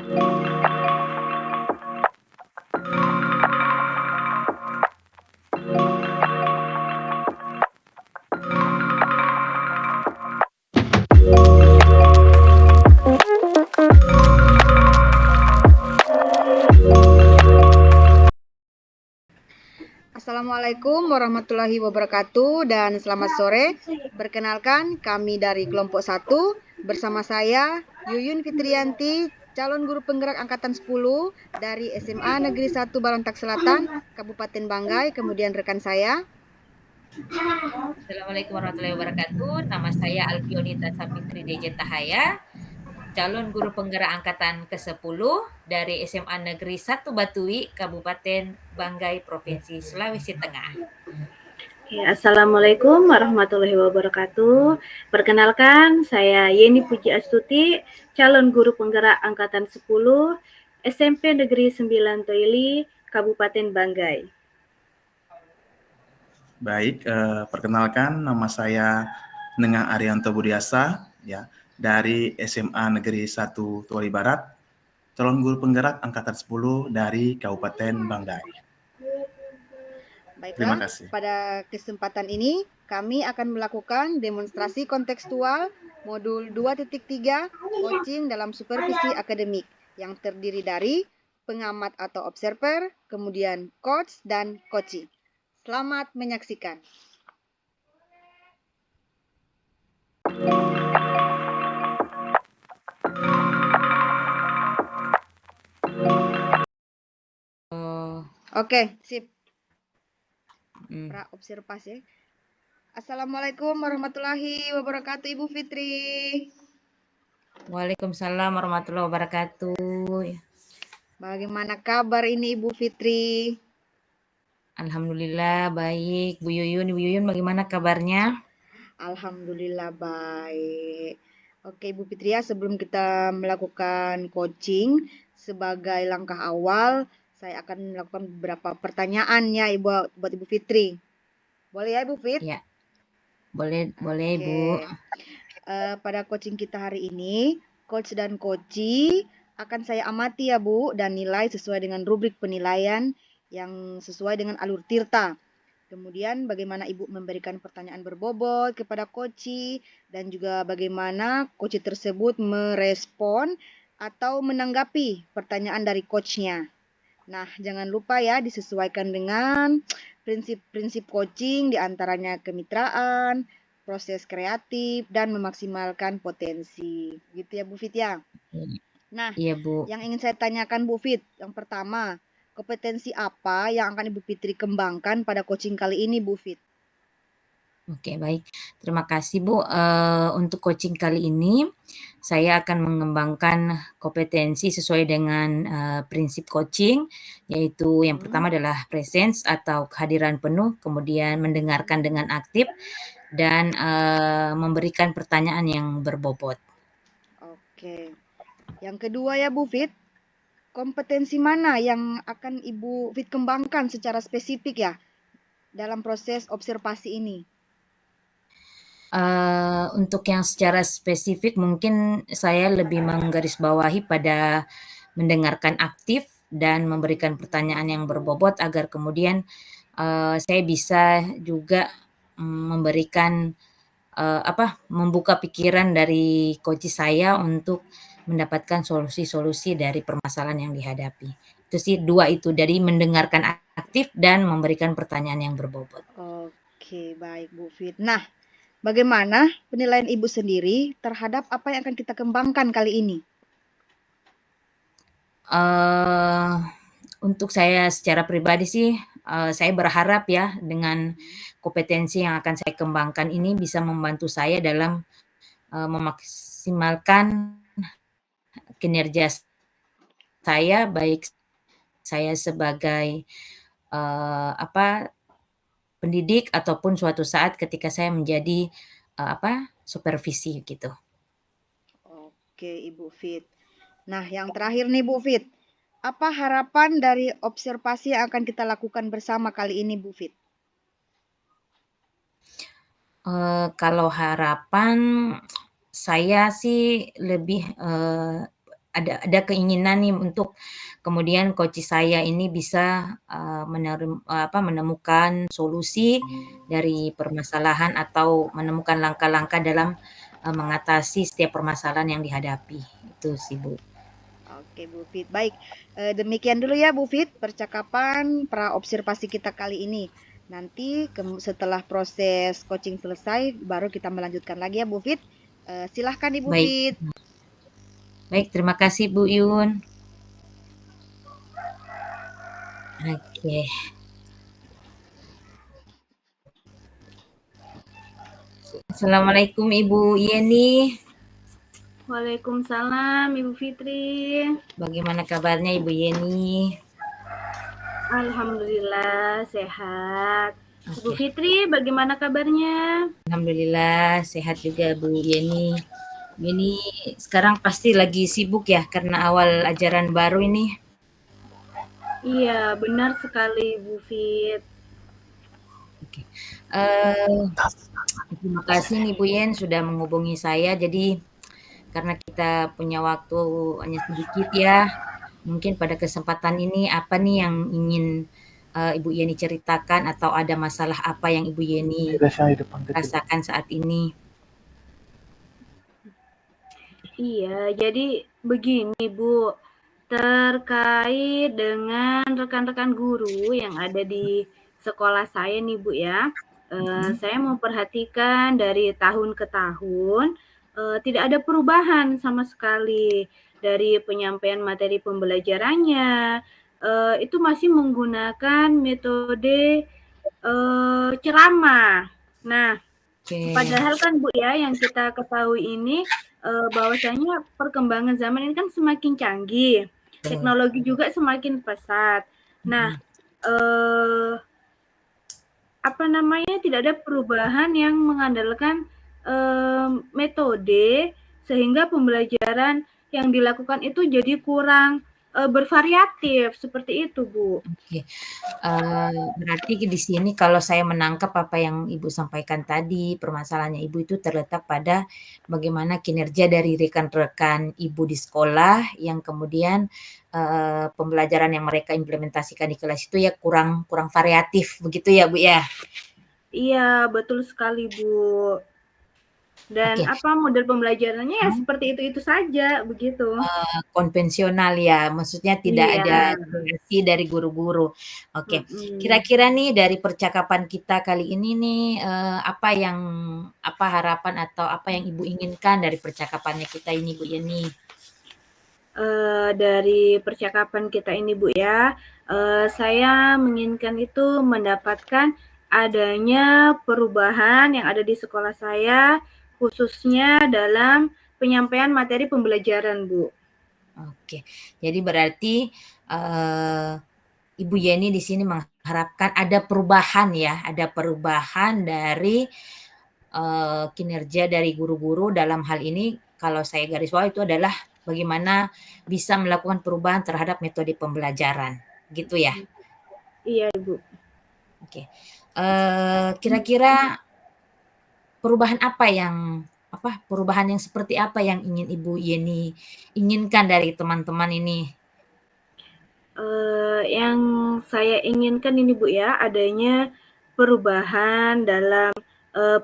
Assalamualaikum warahmatullahi wabarakatuh dan selamat sore. Perkenalkan, kami dari kelompok 1 bersama saya Yuyun Fitrianti, calon guru penggerak angkatan 10 dari SMA Negeri 1 Balantak Selatan, Kabupaten Banggai, kemudian rekan saya. Assalamualaikum warahmatullahi wabarakatuh. Nama saya Alfionita Sapitri Dejen Tahaya, calon guru penggerak angkatan ke-10 dari SMA Negeri 1 Batui, Kabupaten Banggai, Provinsi Sulawesi Tengah. Ya, Assalamualaikum warahmatullahi wabarakatuh. Perkenalkan, saya Yeni Puji Astuti, calon guru penggerak angkatan 10 SMP Negeri 9 Toili, Kabupaten Banggai. Baik, perkenalkan nama saya Nengah Arianto Budiasa, ya, dari SMA Negeri 1 Tuali Barat, calon guru penggerak angkatan 10 dari Kabupaten Banggai. Terima Baiklah, kasih. pada kesempatan ini kami akan melakukan demonstrasi kontekstual modul 2.3 coaching dalam supervisi akademik yang terdiri dari pengamat atau observer, kemudian coach dan coachee. Selamat menyaksikan. Oke, sip. Pra observasi. Assalamualaikum warahmatullahi wabarakatuh, Ibu Fitri. Waalaikumsalam warahmatullahi wabarakatuh. Bagaimana kabar ini Ibu Fitri? Alhamdulillah baik. Bu Yuyun bagaimana kabarnya? Alhamdulillah baik. Oke Ibu Fitri ya, sebelum kita melakukan coaching, sebagai langkah awal, saya akan melakukan beberapa pertanyaan ya buat Ibu Fitri. Boleh ya Ibu Fit? Ya, boleh Oke. Bu. Pada coaching kita hari ini, coach dan coachee akan saya amati ya Bu, dan nilai sesuai dengan rubrik penilaian yang sesuai dengan alur tirta. Kemudian bagaimana Ibu memberikan pertanyaan berbobot kepada coachee dan juga bagaimana coachee tersebut merespon atau menanggapi pertanyaan dari coachnya. Nah, jangan lupa ya disesuaikan dengan prinsip-prinsip coaching diantaranya kemitraan, proses kreatif, dan memaksimalkan potensi. Gitu ya Bu Fit ya. Nah, Iya Bu. yang ingin saya tanyakan Bu Fit, yang pertama, kompetensi apa yang akan Ibu Fitri kembangkan pada coaching kali ini Bu Fit? Oke baik, terima kasih Bu. Untuk coaching kali ini, saya akan mengembangkan kompetensi sesuai dengan prinsip coaching, yaitu yang pertama adalah presence atau kehadiran penuh, kemudian mendengarkan dengan aktif, dan memberikan pertanyaan yang berbobot. Oke, yang kedua ya Bu Fit, kompetensi mana yang akan Ibu Fit kembangkan secara spesifik ya dalam proses observasi ini? Untuk yang secara spesifik mungkin saya lebih menggarisbawahi pada mendengarkan aktif dan memberikan pertanyaan yang berbobot agar kemudian saya bisa juga memberikan membuka pikiran dari coach saya untuk mendapatkan solusi-solusi dari permasalahan yang dihadapi. Itu sih 2 itu, dari mendengarkan aktif dan memberikan pertanyaan yang berbobot. Oke, baik Bu Fit. Nah, bagaimana penilaian Ibu sendiri terhadap apa yang akan kita kembangkan kali ini? Untuk saya secara pribadi sih, saya berharap ya dengan kompetensi yang akan saya kembangkan ini bisa membantu saya dalam memaksimalkan kinerja saya, baik saya sebagai pendidik ataupun suatu saat ketika saya menjadi supervisi gitu. Oke, Ibu Fit. Nah, yang terakhir nih Bu Fit. Apa harapan dari observasi yang akan kita lakukan bersama kali ini Bu Fit? Kalau harapan saya sih lebih ada keinginan nih untuk kemudian coach saya ini bisa menemukan solusi dari permasalahan atau menemukan langkah-langkah dalam mengatasi setiap permasalahan yang dihadapi. Itu sih, Bu. Oke, Bu Fit. Baik, demikian dulu ya Bu Fit percakapan pra-observasi kita kali ini. Nanti setelah proses coaching selesai, baru kita melanjutkan lagi ya Bu Fit. Silahkan Ibu Baik. Fit. Baik, terima kasih Bu Yun. Oke. Assalamualaikum Ibu Yeni. Waalaikumsalam Ibu Fitri. Bagaimana kabarnya Ibu Yeni? Alhamdulillah sehat. Ibu Oke. Fitri, bagaimana kabarnya? Alhamdulillah sehat juga Bu Yeni. Yeni sekarang pasti lagi sibuk ya karena awal ajaran baru ini. Iya, benar sekali Bu Fit. Oke. Terima kasih nih Bu Yen sudah menghubungi saya. Jadi karena kita punya waktu hanya sedikit ya, mungkin pada kesempatan ini apa nih yang ingin Ibu Yeni ceritakan atau ada masalah apa yang Ibu Yeni rasakan saat ini? Iya, jadi begini Bu, terkait dengan rekan-rekan guru yang ada di sekolah saya nih Bu ya, saya memperhatikan dari tahun ke tahun tidak ada perubahan sama sekali dari penyampaian materi pembelajarannya, itu masih menggunakan metode ceramah. Nah, padahal kan Bu ya yang kita ketahui ini bahwasanya perkembangan zaman ini kan semakin canggih, teknologi juga semakin pesat. Nah, tidak ada perubahan yang mengandalkan metode sehingga pembelajaran yang dilakukan itu jadi kurang bervariatif seperti itu, Bu. Oke, berarti di sini kalau saya menangkap apa yang Ibu sampaikan tadi, permasalahannya Ibu itu terletak pada bagaimana kinerja dari rekan-rekan Ibu di sekolah yang kemudian pembelajaran yang mereka implementasikan di kelas itu ya kurang variatif, begitu ya Bu ya? Iya, betul sekali Bu. Dan model pembelajarannya ya seperti itu saja, begitu. Konvensional ya, maksudnya tidak ada variasi dari guru-guru. Oke, kira-kira nih dari percakapan kita kali ini nih, apa harapan atau apa yang Ibu inginkan dari percakapannya kita ini Bu Yeni? Dari percakapan kita ini Bu ya, saya menginginkan itu mendapatkan adanya perubahan yang ada di sekolah saya, khususnya dalam penyampaian materi pembelajaran, Bu. Oke, jadi berarti Ibu Yeni di sini mengharapkan ada perubahan ya, ada perubahan dari kinerja dari guru-guru dalam hal ini kalau saya garis bawah itu adalah bagaimana bisa melakukan perubahan terhadap metode pembelajaran, gitu ya? Iya, Ibu. Oke, kira-kira perubahan yang seperti apa yang ingin Ibu Yeni inginkan dari teman-teman ini? Yang saya inginkan ini Bu ya, adanya perubahan dalam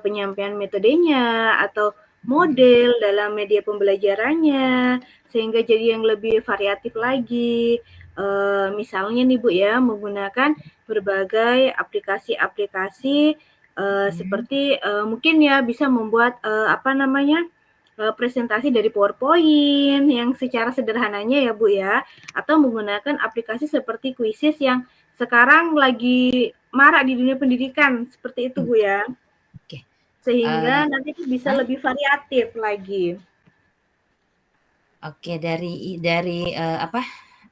penyampaian metodenya atau model dalam media pembelajarannya, sehingga jadi yang lebih variatif lagi. Misalnya nih Bu ya, menggunakan berbagai aplikasi-aplikasi seperti mungkin ya bisa membuat presentasi dari PowerPoint yang secara sederhananya ya Bu ya, atau menggunakan aplikasi seperti Quizzes yang sekarang lagi marak di dunia pendidikan seperti itu Bu ya. Oke. Sehingga nanti itu bisa lebih variatif lagi. Oke, dari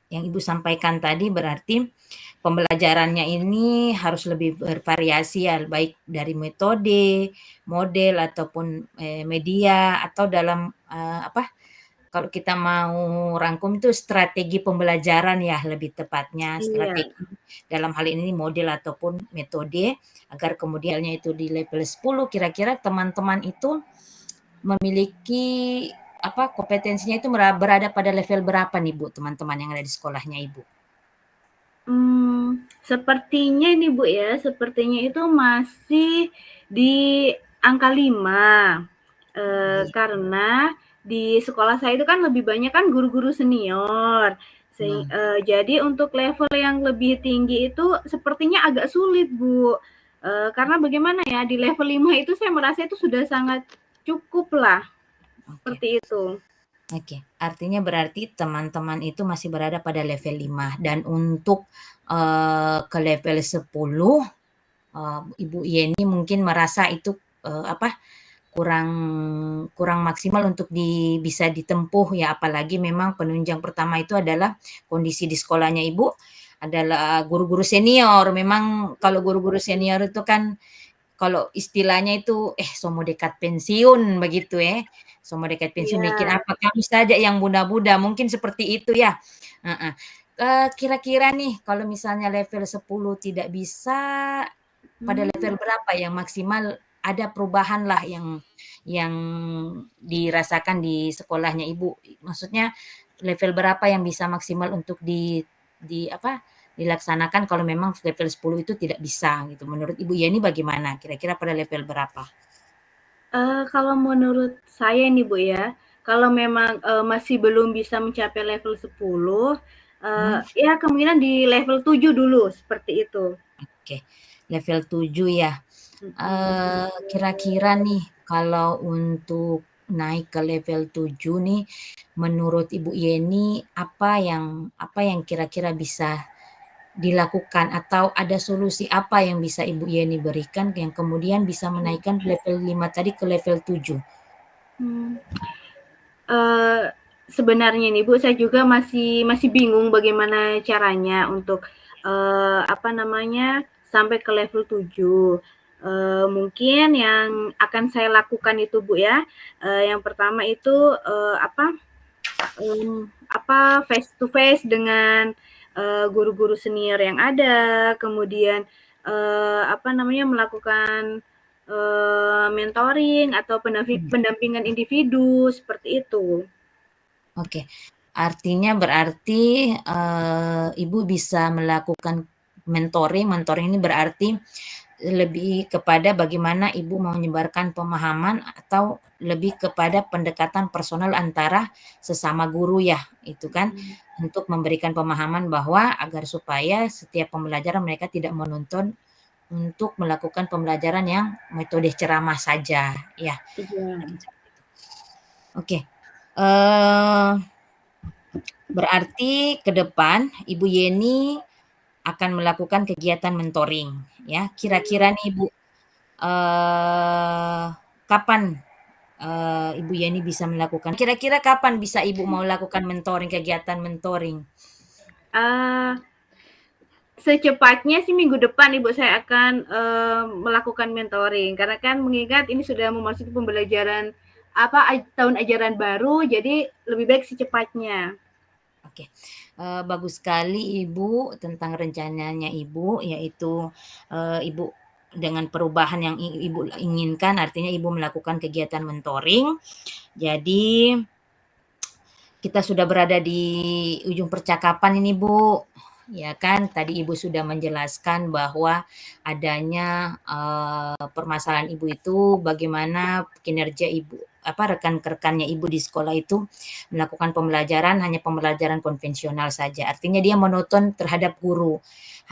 yang Ibu sampaikan tadi berarti pembelajarannya ini harus lebih bervariasi ya, baik dari metode, model ataupun media atau dalam kalau kita mau rangkum itu strategi pembelajaran ya lebih tepatnya, strategi dalam hal ini model ataupun metode agar kemudiannya itu di level 10 kira-kira teman-teman itu memiliki kompetensinya itu berada pada level berapa nih Bu, teman-teman yang ada di sekolahnya Ibu? Sepertinya ini Bu ya, sepertinya itu masih di angka 5. Karena di sekolah saya itu kan lebih banyak kan guru-guru senior. Jadi untuk level yang lebih tinggi itu sepertinya agak sulit Bu. Karena bagaimana ya, di level 5 itu saya merasa itu sudah sangat cukup lah. Seperti itu. Oke, artinya berarti teman-teman itu masih berada pada level 5 dan untuk ke level 10 Ibu Yeni mungkin merasa itu kurang maksimal untuk bisa ditempuh ya, apalagi memang penunjang pertama itu adalah kondisi di sekolahnya Ibu adalah guru-guru senior. Memang kalau guru-guru senior itu kan kalau istilahnya itu somo dekat pensiun begitu ya. Somo dekat pensiun bikin apa kamu saja yang muda-muda, mungkin seperti itu ya. Kira-kira nih kalau misalnya level 10 tidak bisa, pada level berapa yang maksimal ada perubahan lah yang dirasakan di sekolahnya Ibu? Maksudnya level berapa yang bisa maksimal untuk dilaksanakan kalau memang level 10 itu tidak bisa gitu. Menurut Ibu Yeni bagaimana? Kira-kira pada level berapa? Kalau menurut saya nih Bu ya, kalau memang masih belum bisa mencapai level 10, ya kemungkinan di level 7 dulu, seperti itu. Oke, level 7 ya. Kira-kira nih kalau untuk naik ke level 7 nih, menurut Ibu Yeni apa yang kira-kira bisa dilakukan atau ada solusi apa yang bisa Ibu Yeni berikan yang kemudian bisa menaikkan level 5 tadi ke level 7? Sebenarnya nih Bu, saya juga masih bingung bagaimana caranya untuk sampai ke level 7. Mungkin yang akan saya lakukan itu Bu ya, yang pertama itu face to face dengan guru-guru senior yang ada, kemudian melakukan mentoring atau pendampingan individu seperti itu. Oke, artinya berarti Ibu bisa melakukan mentoring. Mentoring ini berarti lebih kepada bagaimana Ibu mau menyebarkan pemahaman atau lebih kepada pendekatan personal antara sesama guru ya, itu kan, untuk memberikan pemahaman bahwa agar supaya setiap pembelajaran mereka tidak menuntut untuk melakukan pembelajaran yang metode ceramah saja, ya. Oke. Berarti ke depan Ibu Yeni akan melakukan kegiatan mentoring ya. Kira-kira nih Ibu, kapan Ibu Yeni bisa melakukan? Kira-kira kapan bisa Ibu mau lakukan kegiatan mentoring? Secepatnya sih minggu depan Ibu saya akan melakukan mentoring, karena kan mengingat ini sudah memasuki pembelajaran tahun ajaran baru, jadi lebih baik secepatnya. Oke, bagus sekali Ibu tentang rencananya Ibu, yaitu Ibu dengan perubahan yang Ibu inginkan, artinya Ibu melakukan kegiatan mentoring. Jadi kita sudah berada di ujung percakapan ini Bu, ya kan? Tadi Ibu sudah menjelaskan bahwa adanya permasalahan Ibu itu bagaimana kinerja Ibu rekan-rekannya Ibu di sekolah itu melakukan pembelajaran hanya pembelajaran konvensional saja. Artinya dia monoton terhadap guru.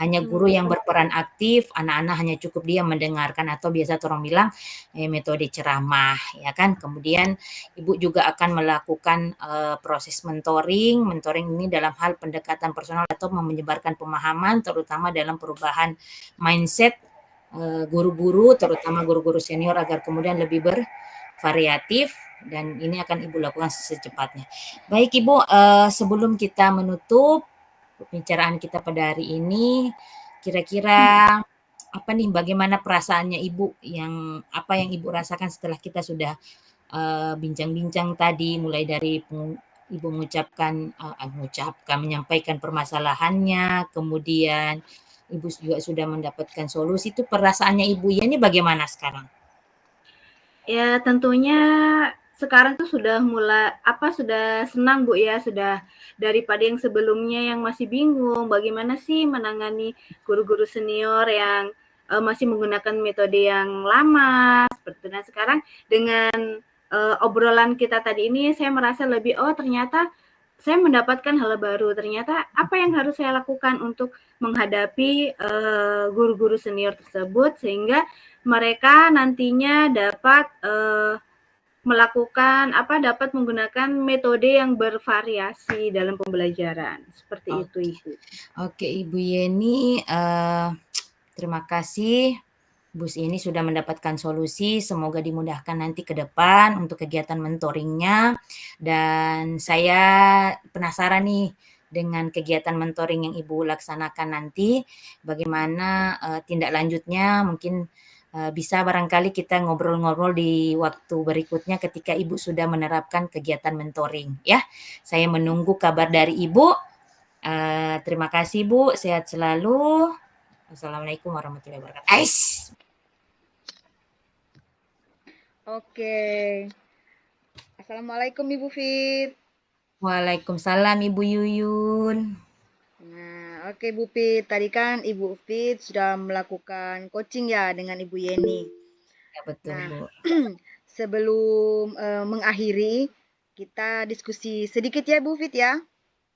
Hanya guru yang berperan aktif, anak-anak hanya cukup dia mendengarkan atau biasa orang bilang metode ceramah, ya kan? Kemudian Ibu juga akan melakukan proses mentoring. Mentoring ini dalam hal pendekatan personal atau menyebarkan pemahaman terutama dalam perubahan mindset guru-guru, terutama guru-guru senior agar kemudian lebih variatif dan ini akan Ibu lakukan secepatnya. Baik Ibu, sebelum kita menutup pembicaraan kita pada hari ini, kira-kira bagaimana perasaannya Ibu apa yang Ibu rasakan setelah kita sudah bincang-bincang tadi, mulai dari Ibu menyampaikan permasalahannya, kemudian Ibu juga sudah mendapatkan solusi, itu perasaannya Ibu ini bagaimana sekarang? Ya tentunya sekarang tuh sudah mulai sudah senang Bu ya, sudah daripada yang sebelumnya yang masih bingung bagaimana sih menangani guru-guru senior yang masih menggunakan metode yang lama seperti itu. Nah, sekarang dengan obrolan kita tadi ini saya merasa lebih ternyata saya mendapatkan hal baru. Ternyata apa yang harus saya lakukan untuk menghadapi guru-guru senior tersebut sehingga mereka nantinya dapat dapat menggunakan metode yang bervariasi dalam pembelajaran. Seperti itu, Ibu. Oke, Ibu Yeni, terima kasih. Bu ini sudah mendapatkan solusi, semoga dimudahkan nanti ke depan untuk kegiatan mentoringnya. Dan saya penasaran nih dengan kegiatan mentoring yang Ibu laksanakan nanti, bagaimana tindak lanjutnya, mungkin bisa barangkali kita ngobrol-ngobrol di waktu berikutnya ketika Ibu sudah menerapkan kegiatan mentoring ya. Saya menunggu kabar dari Ibu. Terima kasih Bu, sehat selalu. Assalamualaikum warahmatullahi wabarakatuh. Oke. Assalamualaikum Ibu Fit. Waalaikumsalam Ibu Yuyun. Nah, oke Bu Fit. Tadi kan Ibu Fit sudah melakukan coaching ya dengan Ibu Yeni. Ya betul Nah, Bu. sebelum mengakhiri, kita diskusi sedikit ya Bu Fit ya.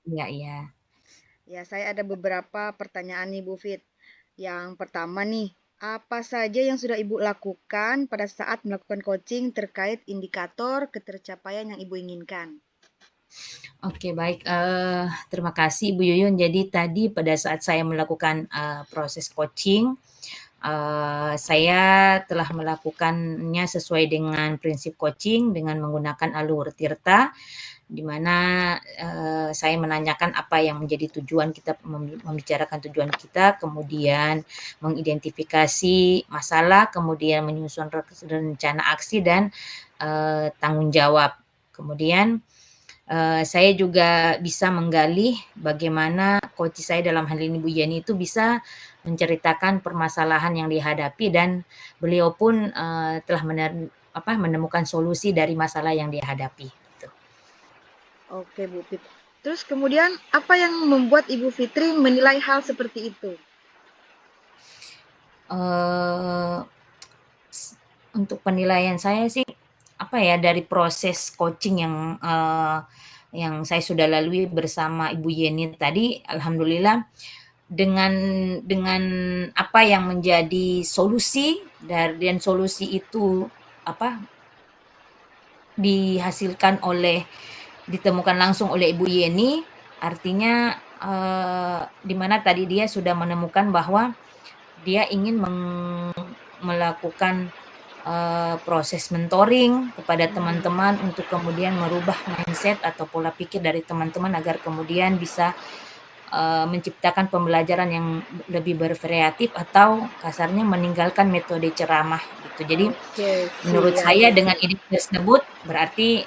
Iya, iya. Ya, saya ada beberapa pertanyaan nih Bu Fit. Yang pertama nih, apa saja yang sudah Ibu lakukan pada saat melakukan coaching terkait indikator ketercapaian yang Ibu inginkan? Oke, baik. Terima kasih Ibu Yuyun. Jadi tadi pada saat saya melakukan proses coaching, saya telah melakukannya sesuai dengan prinsip coaching dengan menggunakan alur Tirta, di mana saya menanyakan apa yang menjadi tujuan kita, membicarakan tujuan kita, kemudian mengidentifikasi masalah, kemudian menyusun rencana aksi dan tanggung jawab. Kemudian saya juga bisa menggali bagaimana coach saya dalam hal ini Bu Yeni itu bisa menceritakan permasalahan yang dihadapi dan beliau pun telah menemukan solusi dari masalah yang dihadapi. Gitu. Oke Bu Fit. Terus kemudian apa yang membuat Ibu Fitri menilai hal seperti itu? Untuk penilaian saya sih dari proses coaching yang saya sudah lalui bersama Ibu Yeni tadi, alhamdulillah dengan apa yang menjadi solusi dan solusi itu ditemukan langsung oleh Ibu Yeni, artinya di mana tadi dia sudah menemukan bahwa dia ingin melakukan proses mentoring kepada teman-teman untuk kemudian merubah mindset atau pola pikir dari teman-teman agar kemudian bisa menciptakan pembelajaran yang lebih bervariatif atau kasarnya meninggalkan metode ceramah gitu. Jadi menurut saya dengan ide tersebut berarti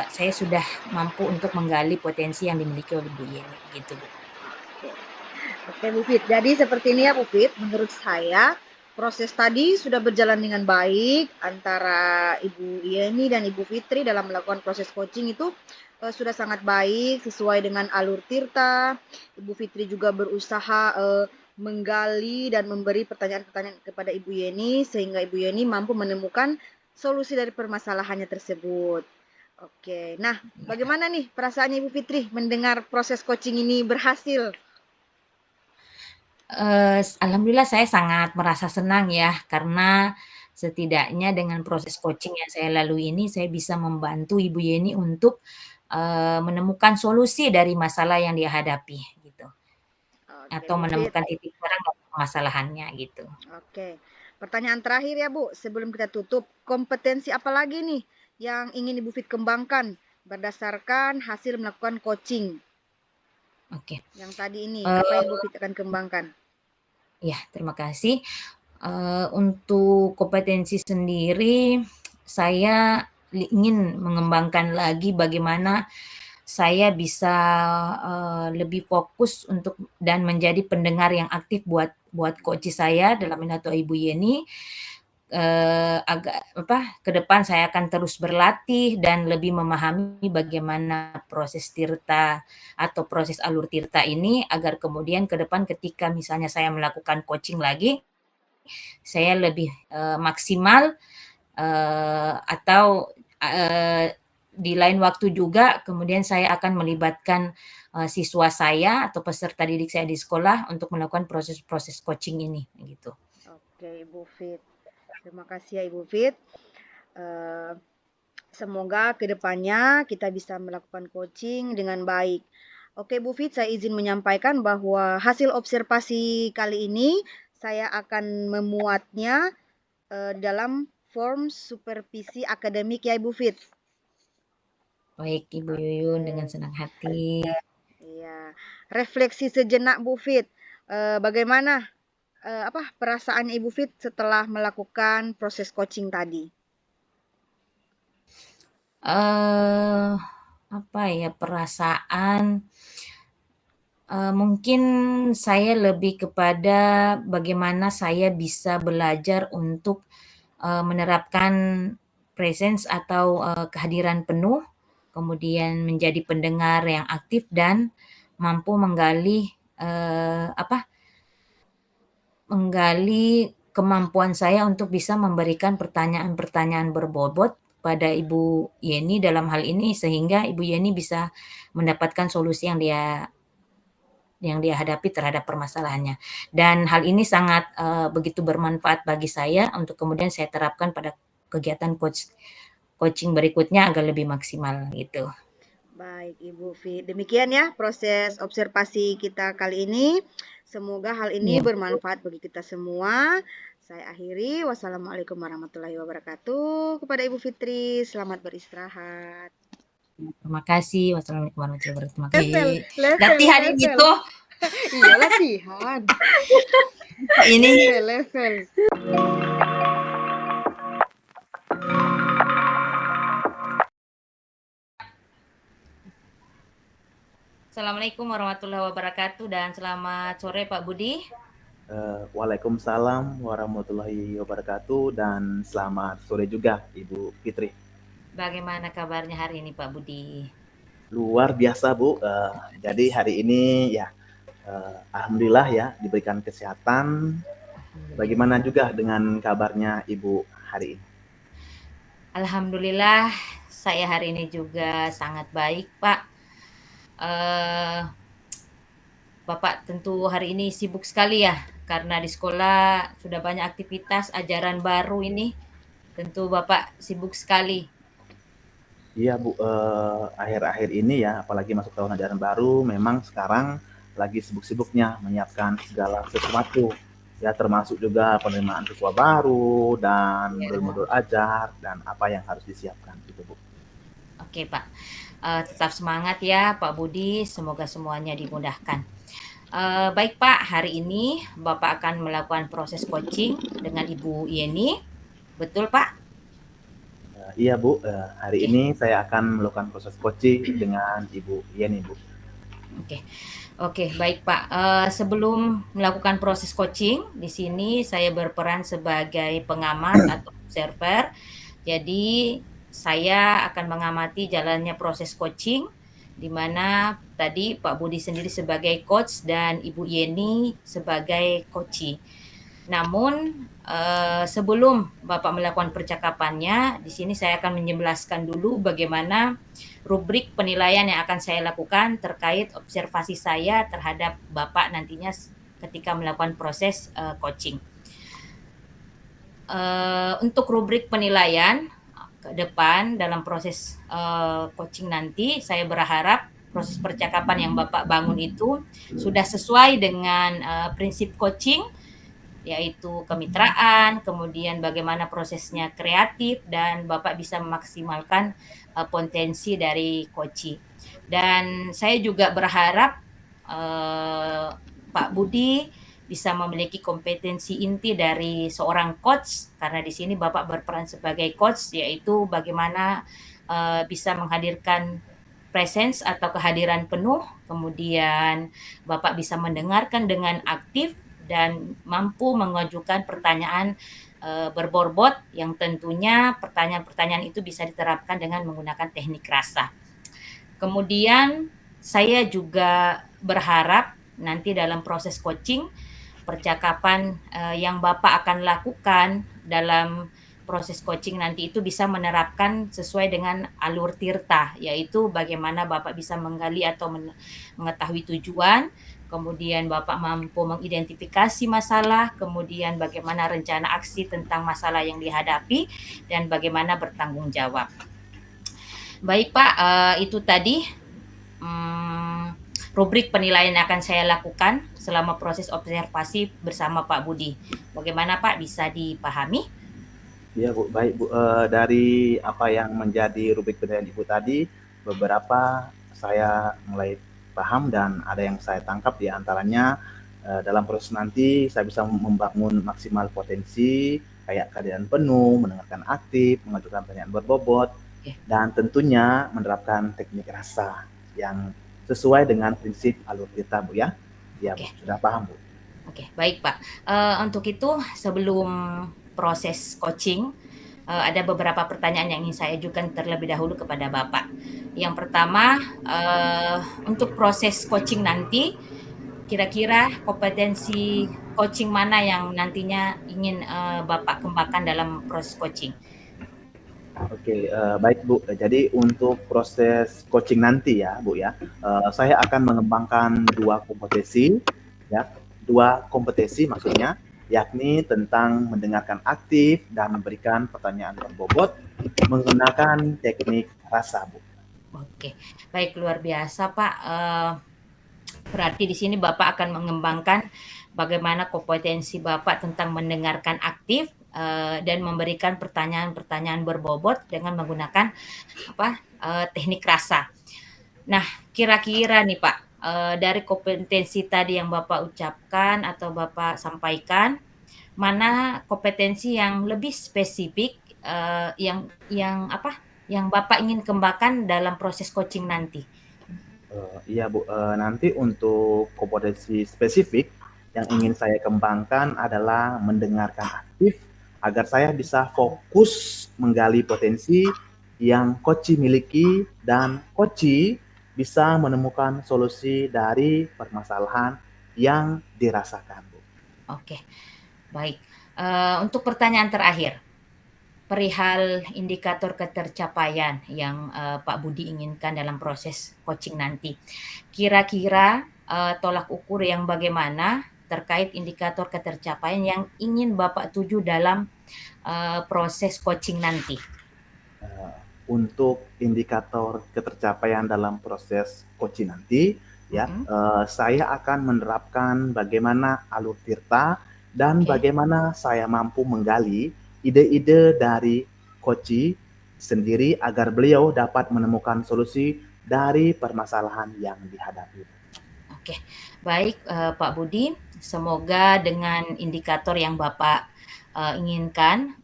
saya sudah mampu untuk menggali potensi yang dimiliki oleh Bu Yeni gitu Bu. Oke Bu Fit, jadi seperti ini ya Bu Fit, menurut saya proses tadi sudah berjalan dengan baik antara Ibu Yeni dan Ibu Fitri dalam melakukan proses coaching itu sudah sangat baik sesuai dengan alur Tirta. Ibu Fitri juga berusaha menggali dan memberi pertanyaan-pertanyaan kepada Ibu Yeni sehingga Ibu Yeni mampu menemukan solusi dari permasalahannya tersebut. Oke, nah bagaimana nih perasaannya Ibu Fitri mendengar proses coaching ini berhasil? Alhamdulillah saya sangat merasa senang ya, karena setidaknya dengan proses coaching yang saya lalui ini, saya bisa membantu Ibu Yeni untuk menemukan solusi dari masalah yang dia hadapi gitu. Atau menemukan titik terang dari permasalahannya gitu. Oke. Pertanyaan terakhir ya Bu, sebelum kita tutup, kompetensi apa lagi nih yang ingin Ibu Fit kembangkan berdasarkan hasil melakukan coaching? Oke. Yang tadi ini, apa yang Ibu Fit akan kembangkan? Ya, terima kasih. Untuk kompetensi sendiri, saya ingin mengembangkan lagi bagaimana saya bisa lebih fokus untuk dan menjadi pendengar yang aktif buat coach saya dalam ini atau Ibu Yeni. ke depan saya akan terus berlatih dan lebih memahami bagaimana proses tirta atau proses alur tirta ini agar kemudian ke depan ketika misalnya saya melakukan coaching lagi, saya lebih maksimal atau di lain waktu juga kemudian saya akan melibatkan siswa saya atau peserta didik saya di sekolah untuk melakukan proses-proses coaching ini gitu. Oke, Ibu Fit. Terima kasih ya Ibu Fit. Semoga kedepannya kita bisa melakukan coaching dengan baik. Oke Bu Fit, saya izin menyampaikan bahwa hasil observasi kali ini saya akan memuatnya dalam form supervisi akademik ya Ibu Fit. Baik Ibu Yuyun, dengan senang hati. Iya, refleksi sejenak Bu Fit. Bagaimana perasaan Ibu Fit setelah melakukan proses coaching tadi? Perasaan mungkin saya lebih kepada bagaimana saya bisa belajar untuk menerapkan presence atau kehadiran penuh, kemudian menjadi pendengar yang aktif dan mampu menggali kemampuan saya untuk bisa memberikan pertanyaan-pertanyaan berbobot pada Ibu Yeni dalam hal ini sehingga Ibu Yeni bisa mendapatkan solusi yang dia hadapi terhadap permasalahannya. Dan hal ini sangat begitu bermanfaat bagi saya untuk kemudian saya terapkan pada kegiatan coaching berikutnya agar lebih maksimal gitu. Baik Ibu Fit, demikian ya proses observasi kita kali ini. Semoga hal ini bermanfaat bagi kita semua. Saya akhiri. Wassalamualaikum warahmatullahi wabarakatuh. Kepada Ibu Fitri, selamat beristirahat. Terima kasih. Wassalamualaikum warahmatullahi wabarakatuh. Level, latihan ini tuh. Iya latihan. Ini level. Assalamualaikum warahmatullahi wabarakatuh dan selamat sore Pak Budi. Waalaikumsalam warahmatullahi wabarakatuh dan selamat sore juga Ibu Fitri. Bagaimana kabarnya hari ini Pak Budi? Luar biasa Bu. Jadi hari ini ya alhamdulillah ya diberikan kesehatan. Bagaimana juga dengan kabarnya Ibu hari ini? Alhamdulillah saya hari ini juga sangat baik Pak. Bapak tentu hari ini sibuk sekali ya karena di sekolah sudah banyak aktivitas ajaran baru ini. Tentu Bapak sibuk sekali. Iya Bu, akhir-akhir ini ya apalagi masuk tahun ajaran baru memang sekarang lagi sibuk-sibuknya menyiapkan segala sesuatu ya termasuk juga penerimaan siswa baru dan modul-modul ajar dan apa yang harus disiapkan gitu Bu. Oke Pak, tetap semangat ya Pak Budi, semoga semuanya dimudahkan. Baik Pak, hari ini Bapak akan melakukan proses coaching dengan Ibu Yeni, betul Pak? Iya Bu, hari ini saya akan melakukan proses coaching dengan Ibu Yeni Bu. Oke, baik Pak. Sebelum melakukan proses coaching, di sini saya berperan sebagai pengamat atau observer. Jadi saya akan mengamati jalannya proses coaching, di mana tadi Pak Budi sendiri sebagai coach dan Ibu Yeni sebagai coachee. Namun sebelum Bapak melakukan percakapannya, di sini saya akan menjelaskan dulu bagaimana rubrik penilaian yang akan saya lakukan terkait observasi saya terhadap Bapak nantinya ketika melakukan proses coaching. Untuk rubrik penilaian ke depan dalam proses coaching nanti, saya berharap proses percakapan yang Bapak bangun itu sudah sesuai dengan prinsip coaching, yaitu kemitraan, kemudian bagaimana prosesnya kreatif, dan Bapak bisa memaksimalkan potensi dari coaching. Dan saya juga berharap Pak Budi bisa memiliki kompetensi inti dari seorang coach, karena di sini Bapak berperan sebagai coach, yaitu bagaimana bisa menghadirkan presence atau kehadiran penuh, kemudian Bapak bisa mendengarkan dengan aktif dan mampu mengajukan pertanyaan berbobot yang tentunya pertanyaan-pertanyaan itu bisa diterapkan dengan menggunakan teknik rasa. Kemudian saya juga berharap nanti dalam proses coaching, percakapan yang Bapak akan lakukan dalam proses coaching nanti itu bisa menerapkan sesuai dengan alur tirta, yaitu bagaimana Bapak bisa menggali atau mengetahui tujuan, kemudian Bapak mampu mengidentifikasi masalah, kemudian bagaimana rencana aksi tentang masalah yang dihadapi, dan bagaimana bertanggung jawab. Baik Pak, itu tadi rubrik penilaian yang akan saya lakukan selama proses observasi bersama Pak Budi. Bagaimana Pak, bisa dipahami? Ya Bu, baik Bu. Dari apa yang menjadi rubrik penilaian Ibu tadi, beberapa saya mulai paham dan ada yang saya tangkap, di antaranya dalam proses nanti saya bisa membangun maksimal potensi, kayak keadaan penuh, mendengarkan aktif, mengajukan pertanyaan berbobot, dan tentunya menerapkan teknik rasa yang sesuai dengan prinsip alur tirta Bu ya. Ya Bu, sudah paham Bu. Oke, baik Pak. Untuk itu sebelum proses coaching, ada beberapa pertanyaan yang ingin saya ajukan terlebih dahulu kepada Bapak. Yang pertama, untuk proses coaching nanti, kira-kira kompetensi coaching mana yang nantinya ingin Bapak kembangkan dalam proses coaching? Oke, baik Bu. Jadi untuk proses coaching nanti ya Bu ya, saya akan mengembangkan dua kompetensi maksudnya, yakni tentang mendengarkan aktif dan memberikan pertanyaan berbobot menggunakan teknik rasa Bu. Oke, baik, luar biasa Pak. Berarti di sini Bapak akan mengembangkan bagaimana kompetensi Bapak tentang mendengarkan aktif dan memberikan pertanyaan-pertanyaan berbobot dengan menggunakan teknik rasa. Nah, kira-kira nih Pak, dari kompetensi tadi yang Bapak ucapkan atau Bapak sampaikan, mana kompetensi yang lebih spesifik yang Bapak ingin kembangkan dalam proses coaching nanti? Iya Bu, nanti untuk kompetensi spesifik yang ingin saya kembangkan adalah mendengarkan aktif agar saya bisa fokus menggali potensi yang coach miliki dan coach bisa menemukan solusi dari permasalahan yang dirasakan Bu. Oke, baik. Untuk pertanyaan terakhir, perihal indikator ketercapaian yang Pak Budi inginkan dalam proses coaching nanti. Kira-kira tolak ukur yang bagaimana terkait indikator ketercapaian yang ingin Bapak tuju dalam proses coaching nanti? Untuk indikator ketercapaian dalam proses coaching nanti, ya, saya akan menerapkan bagaimana alur tirta dan bagaimana saya mampu menggali ide-ide dari coach sendiri agar beliau dapat menemukan solusi dari permasalahan yang dihadapi. Oke, baik Pak Budi, semoga dengan indikator yang Bapak inginkan,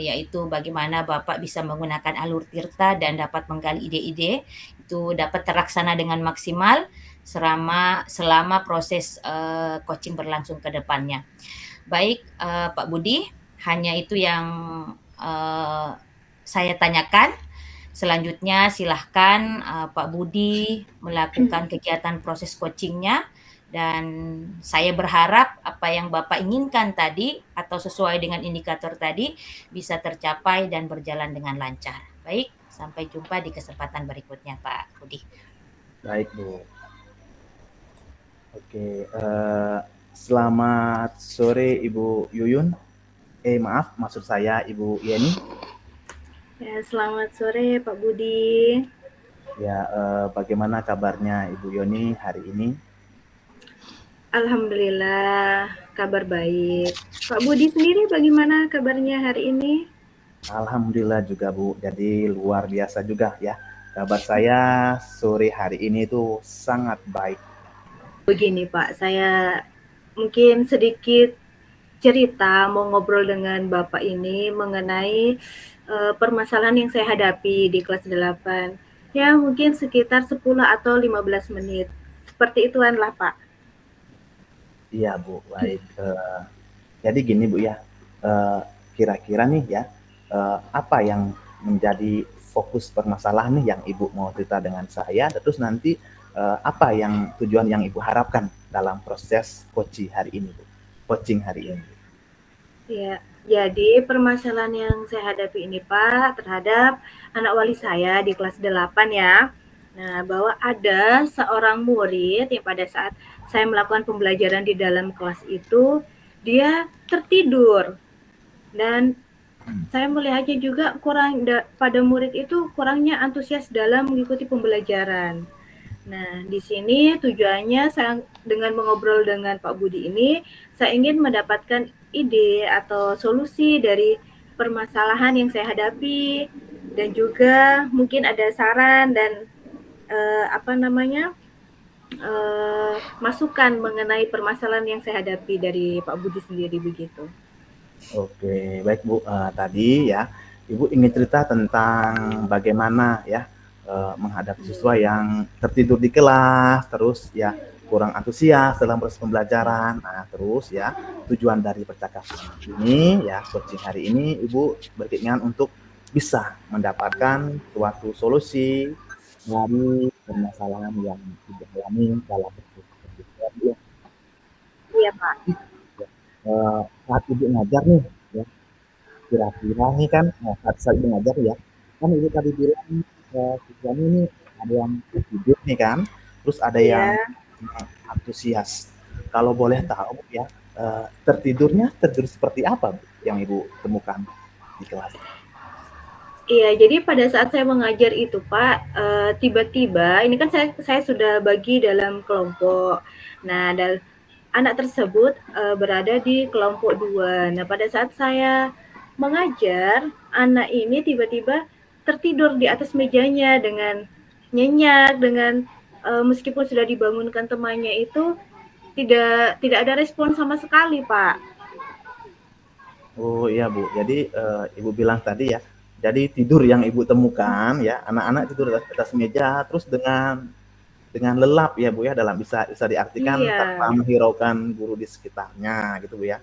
yaitu bagaimana Bapak bisa menggunakan alur tirta dan dapat menggali ide-ide, itu dapat terlaksana dengan maksimal selama proses coaching berlangsung ke depannya. Baik Pak Budi, hanya itu yang saya tanyakan. Selanjutnya silahkan Pak Budi melakukan kegiatan proses coachingnya, dan saya berharap apa yang Bapak inginkan tadi atau sesuai dengan indikator tadi bisa tercapai dan berjalan dengan lancar. Baik, sampai jumpa di kesempatan berikutnya Pak Budi. Baik Bu. Oke, selamat sore Ibu Yuyun. Maaf, maksud saya Ibu Yeni. Ya, selamat sore Pak Budi. Ya, bagaimana kabarnya Ibu Yoni hari ini? Alhamdulillah, kabar baik. Pak Budi sendiri bagaimana kabarnya hari ini? Alhamdulillah juga Bu, jadi luar biasa juga ya. Kabar saya sore hari ini itu sangat baik. Begini Pak, saya mungkin sedikit cerita mau ngobrol dengan Bapak ini mengenai permasalahan yang saya hadapi di kelas 8. Ya, mungkin sekitar 10 atau 15 menit. Seperti ituanlah Pak. Iya Bu, baik. Jadi gini Bu ya, kira-kira nih ya, apa yang menjadi fokus permasalahan nih yang Ibu mau cerita dengan saya, terus nanti apa yang tujuan yang Ibu harapkan dalam proses coaching hari ini, Bu? Coaching hari ini. Ya, jadi permasalahan yang saya hadapi ini Pak terhadap anak wali saya di kelas 8 ya. Nah, bahwa ada seorang murid yang pada saat saya melakukan pembelajaran di dalam kelas itu, dia tertidur. Dan saya melihatnya juga pada murid itu kurangnya antusias dalam mengikuti pembelajaran. Nah, di sini tujuannya saya dengan mengobrol dengan Pak Budi ini, saya ingin mendapatkan ide atau solusi dari permasalahan yang saya hadapi dan juga mungkin ada saran dan masukan mengenai permasalahan yang saya hadapi dari Pak Budi sendiri begitu. Oke, baik Bu. Tadi ya, Ibu ingin cerita tentang bagaimana ya menghadapi siswa yang tertidur di kelas, terus ya kurang antusias dalam proses pembelajaran. Nah, terus ya tujuan dari percakapan ini ya coaching hari ini Ibu berkeinginan untuk bisa mendapatkan suatu solusi dari permasalahan yang dialami dalam proses pembelajaran. Iya Pak. Saat Ibu ngajar nih, ya, kira-kira nih kan saat Ibu ngajar ya, kan Ibu tadi bilang siswanya ini ada yang tidur nih kan, terus ada yang antusias. Kalau boleh tahu ya, tertidur seperti apa Bu, yang Ibu temukan di kelas? Iya, jadi pada saat saya mengajar itu Pak, tiba-tiba ini kan saya sudah bagi dalam kelompok. Nah, anak tersebut berada di kelompok 2. Nah, pada saat saya mengajar, anak ini tiba-tiba tertidur di atas mejanya dengan nyenyak, dengan meskipun sudah dibangunkan temannya itu tidak ada respon sama sekali, Pak. Oh iya Bu, jadi Ibu bilang tadi ya, jadi tidur yang Ibu temukan ya, anak-anak tidur di atas meja, terus dengan lelap ya Bu ya, dalam bisa diartikan tanpa Iya. menghiraukan guru di sekitarnya gitu Bu ya.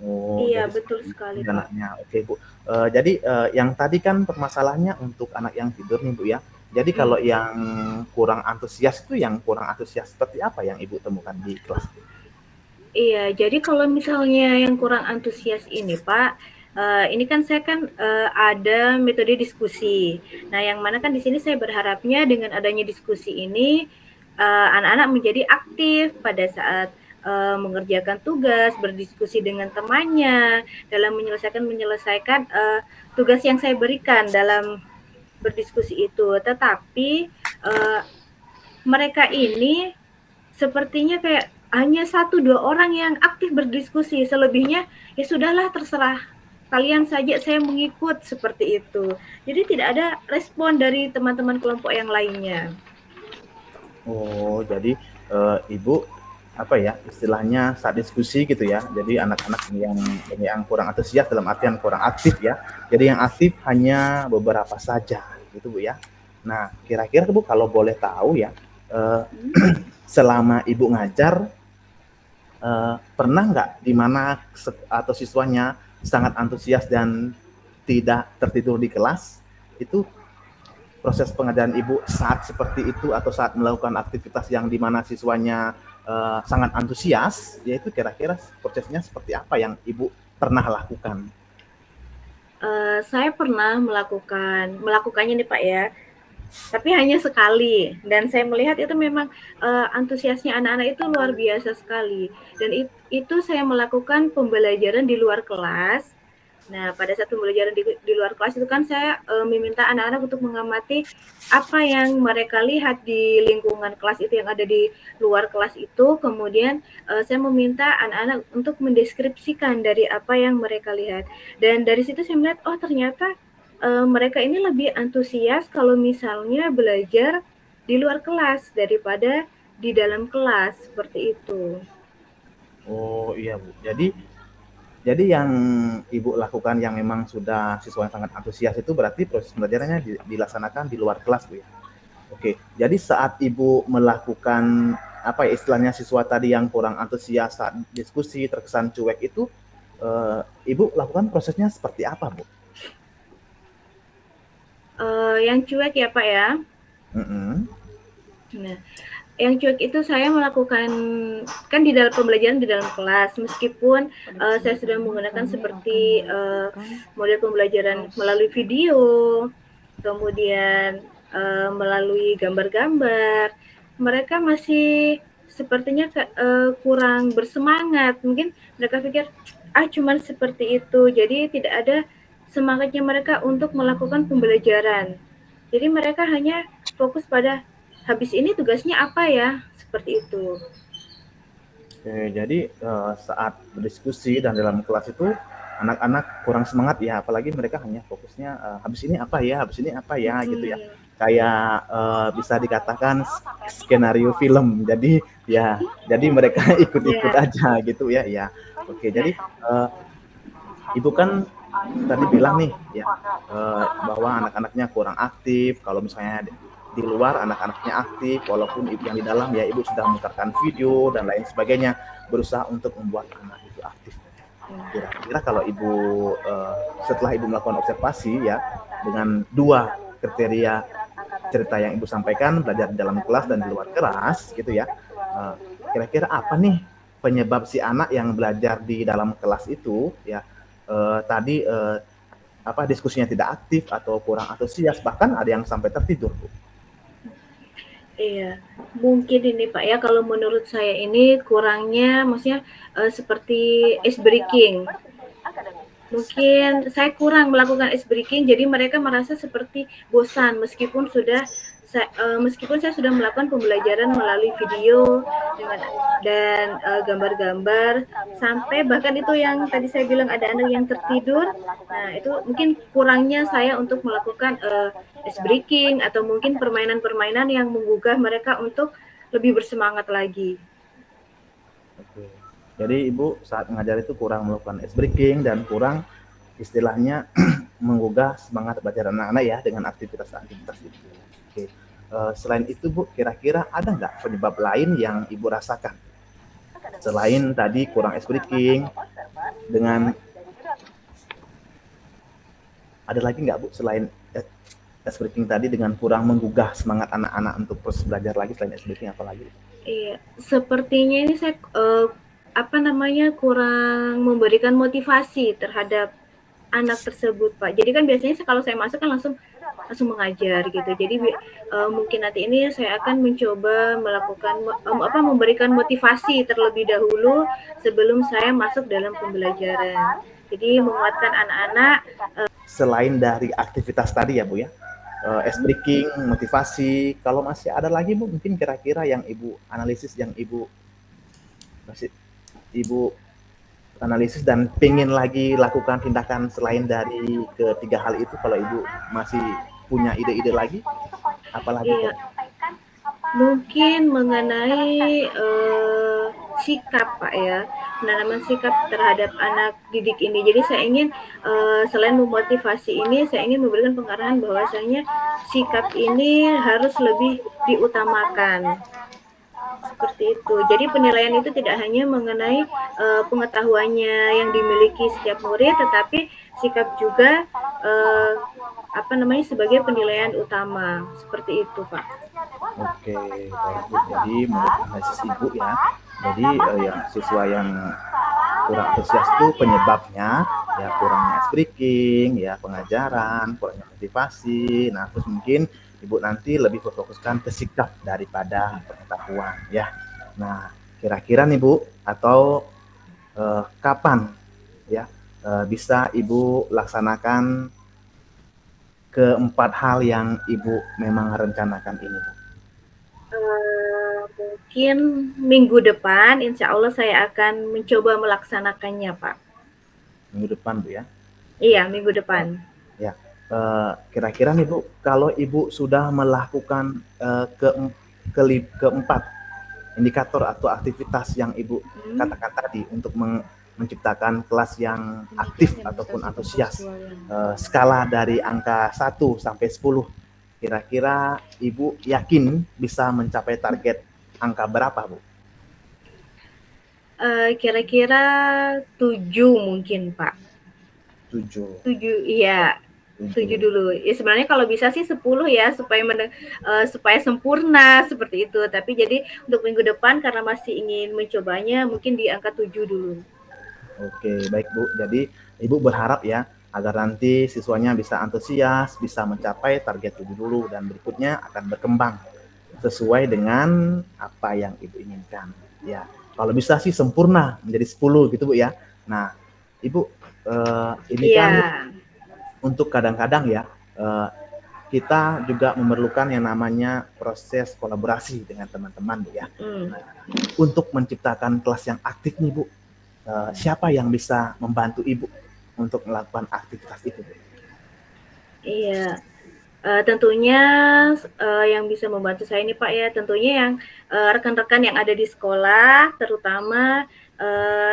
Oh, Iya, jadi betul sekali, Pak. anaknya. Oke Bu. Jadi yang tadi kan permasalahannya untuk anak yang tidur nih Bu ya. Jadi kalau yang kurang antusias itu yang kurang antusias seperti apa yang Ibu temukan di kelas? Iya, jadi kalau misalnya yang kurang antusias ini Pak, ini kan saya ada metode diskusi. Nah, yang mana kan di sini saya berharapnya dengan adanya diskusi ini, anak-anak menjadi aktif pada saat mengerjakan tugas, berdiskusi dengan temannya, dalam menyelesaikan tugas yang saya berikan dalam berdiskusi itu. Tetapi mereka ini sepertinya kayak hanya 1-2 orang yang aktif berdiskusi, selebihnya ya sudahlah terserah kalian saja, saya mengikut, seperti itu. Jadi tidak ada respon dari teman-teman kelompok yang lainnya. Oh, jadi Ibu apa ya istilahnya saat diskusi gitu ya. Jadi anak-anak yang kurang antusias dalam artian kurang aktif ya. Jadi yang aktif hanya beberapa saja gitu Bu ya. Nah, kira-kira Bu kalau boleh tahu ya, selama Ibu ngajar pernah nggak di mana atau siswanya sangat antusias dan tidak tertidur di kelas, itu proses pengajaran Ibu saat seperti itu atau saat melakukan aktivitas yang di mana siswanya sangat antusias, yaitu kira-kira prosesnya seperti apa yang Ibu pernah lakukan? Saya pernah melakukannya nih Pak ya, tapi hanya sekali, dan saya melihat itu memang antusiasnya anak-anak itu luar biasa sekali. Dan itu saya melakukan pembelajaran di luar kelas. Nah, pada saat pembelajaran di luar kelas itu kan saya meminta anak-anak untuk mengamati apa yang mereka lihat di lingkungan kelas itu, yang ada di luar kelas itu. Kemudian saya meminta anak-anak untuk mendeskripsikan dari apa yang mereka lihat. Dan dari situ saya melihat, oh ternyata mereka ini lebih antusias kalau misalnya belajar di luar kelas daripada di dalam kelas, seperti itu. Oh iya Bu, jadi yang Ibu lakukan yang memang sudah siswa yang sangat antusias itu berarti proses pembelajarannya dilaksanakan di luar kelas Bu ya? Oke, jadi saat Ibu melakukan apa ya istilahnya siswa tadi yang kurang antusias saat diskusi terkesan cuek itu, Ibu lakukan prosesnya seperti apa, Bu? Yang cuek ya Pak ya. Nah, yang cuek itu saya melakukan kan di dalam pembelajaran di dalam kelas, meskipun saya sudah menggunakan seperti model pembelajaran melalui video, kemudian melalui gambar-gambar, mereka masih sepertinya kurang bersemangat. Mungkin mereka pikir cuman seperti itu, jadi tidak ada semangatnya mereka untuk melakukan pembelajaran. Jadi mereka hanya fokus pada habis ini tugasnya apa ya, seperti itu. Oke, jadi saat berdiskusi dan dalam kelas itu anak-anak kurang semangat ya, apalagi mereka hanya fokusnya habis ini apa ya gitu ya. Kayak bisa dikatakan skenario film. Jadi mereka ikut-ikut aja gitu ya. Ya. Oke, jadi Ibu kan tadi bilang nih ya bahwa anak-anaknya kurang aktif. Kalau misalnya di luar anak-anaknya aktif, walaupun ibu yang di dalam ya ibu sudah memutarkan video dan lain sebagainya, berusaha untuk membuat anak itu aktif. Kira-kira kalau ibu setelah ibu melakukan observasi ya dengan 2 kriteria cerita yang ibu sampaikan, belajar di dalam kelas dan di luar kelas gitu ya, kira-kira apa nih penyebab si anak yang belajar di dalam kelas itu ya tadi diskusinya tidak aktif atau kurang antusias, bahkan ada yang sampai tertidur, Bu. Iya, mungkin ini Pak ya, kalau menurut saya ini kurangnya maksudnya seperti ice breaking. Mungkin saya kurang melakukan ice breaking, jadi mereka merasa seperti bosan meskipun saya sudah melakukan pembelajaran melalui video dan gambar-gambar, sampai bahkan itu yang tadi saya bilang ada anak yang tertidur. Nah, itu mungkin kurangnya saya untuk melakukan ice breaking atau mungkin permainan-permainan yang menggugah mereka untuk lebih bersemangat lagi. Oke. Jadi ibu saat mengajar itu kurang melakukan ice breaking dan kurang istilahnya menggugah semangat belajar anak-anak ya dengan aktivitas-aktivitas itu. Oke. Selain itu Bu, kira-kira ada nggak penyebab lain yang ibu rasakan? Selain tadi kurang ice breaking, dengan ada lagi nggak Bu selain ice breaking tadi dengan kurang menggugah semangat anak-anak untuk terus belajar lagi selain ice breaking apa lagi? Iya, sepertinya ini saya kurang memberikan motivasi terhadap anak tersebut Pak. Jadi kan biasanya kalau saya masuk kan langsung mengajar gitu. Jadi mungkin nanti ini saya akan mencoba melakukan memberikan motivasi terlebih dahulu sebelum saya masuk dalam pembelajaran. Jadi menguatkan anak-anak. Selain dari aktivitas tadi ya Bu ya, ice breaking, motivasi, kalau masih ada lagi Bu mungkin kira-kira yang ibu analisis, yang ibu analisis dan pengen lagi lakukan tindakan selain dari ketiga hal itu, kalau ibu masih punya ide-ide lagi, apalagi? Iya. Mungkin mengenai sikap Pak ya, penanaman sikap terhadap anak didik ini. Jadi saya ingin selain memotivasi ini, saya ingin memberikan pengarahan bahwasanya sikap ini harus lebih diutamakan. Seperti itu. Jadi penilaian itu tidak hanya mengenai pengetahuannya yang dimiliki setiap murid, tetapi sikap juga sebagai penilaian utama. Seperti itu, Pak. Oke, baik Bu. Jadi menurut analisis Ibu ya, jadi yang siswa yang kurang antusias itu penyebabnya ya kurangnya ice breaking, ya pengajaran, kurangnya motivasi. Nah, terus mungkin Ibu nanti lebih berfokuskan ke sikap daripada pengetahuan ya. Nah, kira-kira nih Bu, atau kapan ya bisa Ibu laksanakan keempat hal yang Ibu memang rencanakan ini Bu? Mungkin minggu depan, insya Allah saya akan mencoba melaksanakannya Pak. Minggu depan Bu ya? Iya, minggu depan. Ya. Kira-kira nih Bu, kalau Ibu sudah melakukan keempat indikator atau aktivitas yang Ibu katakan tadi untuk menciptakan kelas yang aktif ataupun antusias, skala dari angka 1 sampai 10, kira-kira Ibu yakin bisa mencapai target angka berapa Bu? Kira-kira 7 mungkin, Pak. 7. 7, iya. 7 dulu. Ya sebenarnya kalau bisa sih 10 ya supaya sempurna seperti itu. Tapi jadi untuk minggu depan karena masih ingin mencobanya mungkin di angka 7 dulu. Oke, baik Bu. Jadi Ibu berharap ya agar nanti siswanya bisa antusias, bisa mencapai target 7 dulu dan berikutnya akan berkembang sesuai dengan apa yang Ibu inginkan. Ya, kalau bisa sih sempurna menjadi 10 gitu Bu ya. Nah, Ibu ini kan untuk kadang-kadang ya kita juga memerlukan yang namanya proses kolaborasi dengan teman-teman Bu ya. Nah, untuk menciptakan kelas yang aktif nih Bu, siapa yang bisa membantu Ibu untuk melakukan aktivitas itu Bu? Iya, tentunya yang bisa membantu saya ini Pak ya, tentunya yang rekan-rekan yang ada di sekolah, terutama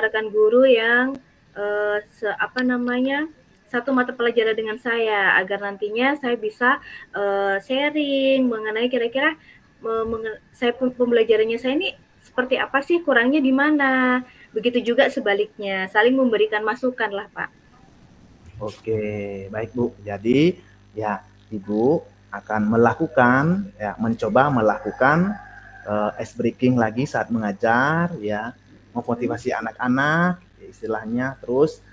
rekan guru yang satu mata pelajaran dengan saya, agar nantinya saya bisa sharing mengenai kira-kira pembelajarannya saya ini seperti apa sih, kurangnya di mana. Begitu juga sebaliknya, saling memberikan masukan lah Pak. Oke, baik Bu. Jadi ya Ibu akan mencoba melakukan ice breaking lagi saat mengajar ya, memotivasi anak-anak istilahnya, terus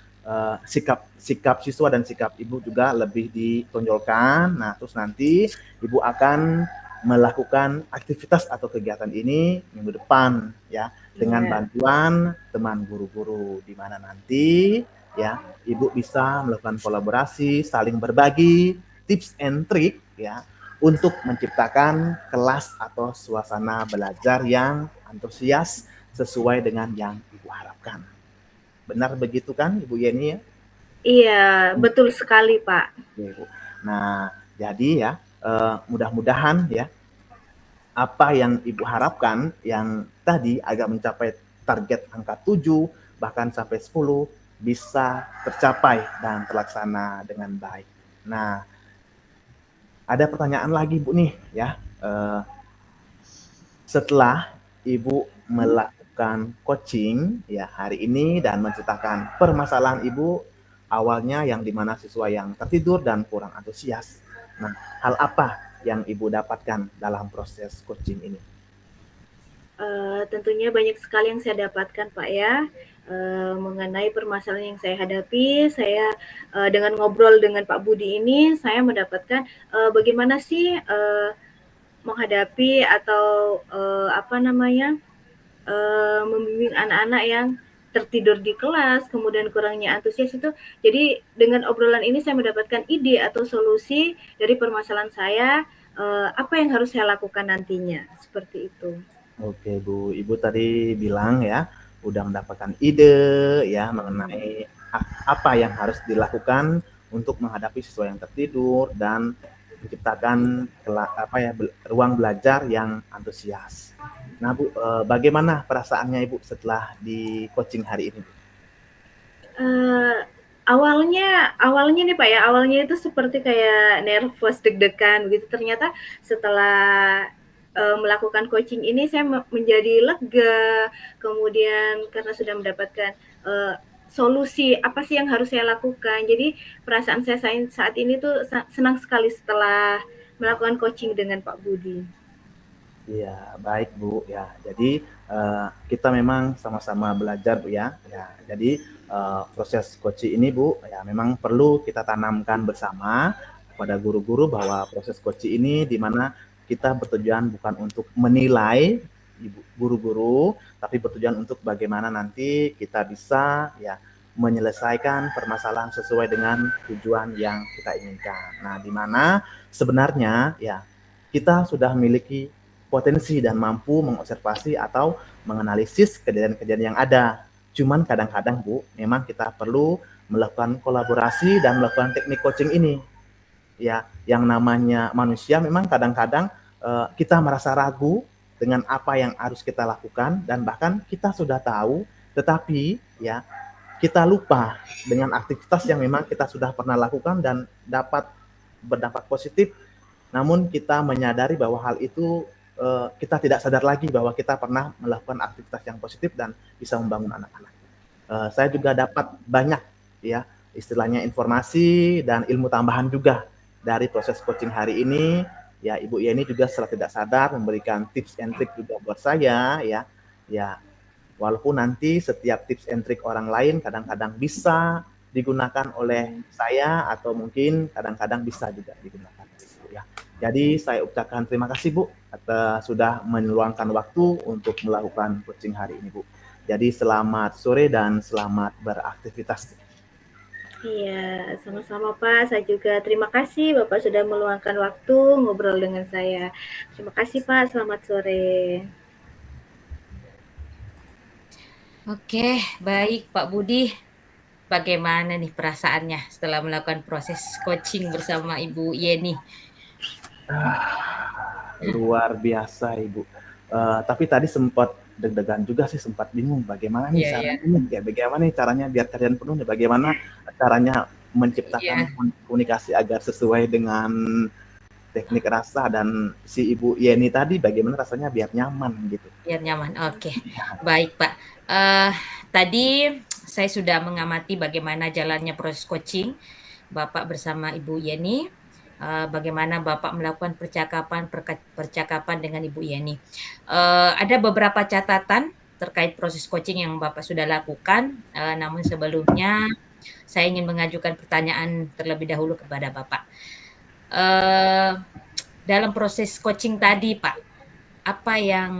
sikap siswa dan sikap Ibu juga lebih ditonjolkan. Nah, terus nanti Ibu akan melakukan aktivitas atau kegiatan ini minggu depan ya dengan bantuan teman guru-guru, di mana nanti ya Ibu bisa melakukan kolaborasi, saling berbagi tips and trick ya untuk menciptakan kelas atau suasana belajar yang antusias sesuai dengan yang Ibu harapkan. Benar begitu kan Ibu Yeni ya? Iya, betul sekali Pak. Nah, jadi ya mudah-mudahan ya apa yang Ibu harapkan yang tadi agak mencapai target angka 7 bahkan sampai 10 bisa tercapai dan terlaksana dengan baik. Nah, ada pertanyaan lagi Bu nih ya. Setelah Ibu melakukan coaching ya hari ini dan menceritakan permasalahan Ibu awalnya yang dimana siswa yang tertidur dan kurang antusias. Nah, hal apa yang Ibu dapatkan dalam proses coaching ini? Tentunya banyak sekali yang saya dapatkan Pak ya, mengenai permasalahan yang saya hadapi. Saya dengan ngobrol dengan Pak Budi ini, saya mendapatkan bagaimana sih menghadapi atau membimbing anak-anak yang tertidur di kelas, kemudian kurangnya antusias itu. Jadi dengan obrolan ini saya mendapatkan ide atau solusi dari permasalahan saya, apa yang harus saya lakukan nantinya, seperti itu. Oke Bu, Ibu tadi bilang ya, udah mendapatkan ide ya mengenai apa yang harus dilakukan untuk menghadapi siswa yang tertidur dan menciptakan ruang belajar yang antusias. Nah Bu, bagaimana perasaannya Ibu setelah di coaching hari ini? Awalnya nih Pak ya, awalnya itu seperti kayak nervous, deg-degan gitu. Ternyata setelah melakukan coaching ini saya menjadi lega, kemudian karena sudah mendapatkan solusi apa sih yang harus saya lakukan. Jadi perasaan saya saat ini tuh senang sekali setelah melakukan coaching dengan Pak Budi. Iya, baik Bu ya. Jadi kita memang sama-sama belajar Bu ya. Jadi proses coaching ini Bu ya memang perlu kita tanamkan bersama kepada guru-guru bahwa proses coaching ini di mana kita bertujuan bukan untuk menilai guru-guru, tapi bertujuan untuk bagaimana nanti kita bisa ya menyelesaikan permasalahan sesuai dengan tujuan yang kita inginkan. Nah, di mana sebenarnya ya kita sudah memiliki potensi dan mampu mengobservasi atau menganalisis kejadian-kejadian yang ada. Cuman kadang-kadang Bu, memang kita perlu melakukan kolaborasi dan melakukan teknik coaching ini. Ya, yang namanya manusia memang kadang-kadang kita merasa ragu dengan apa yang harus kita lakukan dan bahkan kita sudah tahu, tetapi ya kita lupa dengan aktivitas yang memang kita sudah pernah lakukan dan dapat berdampak positif. Namun kita menyadari bahwa hal itu kita tidak sadar lagi bahwa kita pernah melakukan aktivitas yang positif dan bisa membangun anak-anak. Saya juga dapat banyak ya istilahnya informasi dan ilmu tambahan juga dari proses coaching hari ini. Ya, Ibu Yeni juga secara tidak sadar memberikan tips and trick juga buat saya ya. Ya, walaupun nanti setiap tips and trick orang lain kadang-kadang bisa digunakan oleh saya atau mungkin kadang-kadang bisa juga digunakan ya. Jadi saya ucapkan terima kasih Bu atas sudah meluangkan waktu untuk melakukan coaching hari ini Bu. Jadi selamat sore dan selamat beraktivitas. Iya, sama-sama Pak. Saya juga terima kasih Bapak sudah meluangkan waktu ngobrol dengan saya. Terima kasih Pak, selamat sore. Oke, baik Pak Budi. Bagaimana nih perasaannya setelah melakukan proses coaching bersama Ibu Yeni? Luar biasa Ibu. Tapi tadi sempat deg-degan juga sih, sempat bingung bagaimana nih caranya, bagaimana nih caranya biar kalian penuh nih, bagaimana caranya menciptakan komunikasi agar sesuai dengan teknik rasa dan si Ibu Yeni tadi bagaimana rasanya biar nyaman gitu. Biar nyaman, oke. Baik Pak. Tadi saya sudah mengamati bagaimana jalannya proses coaching Bapak bersama Ibu Yeni. Bagaimana Bapak melakukan percakapan dengan Ibu Yeni. Ada beberapa catatan terkait proses coaching yang Bapak sudah lakukan, namun sebelumnya saya ingin mengajukan pertanyaan terlebih dahulu kepada Bapak. Dalam proses coaching tadi Pak, apa yang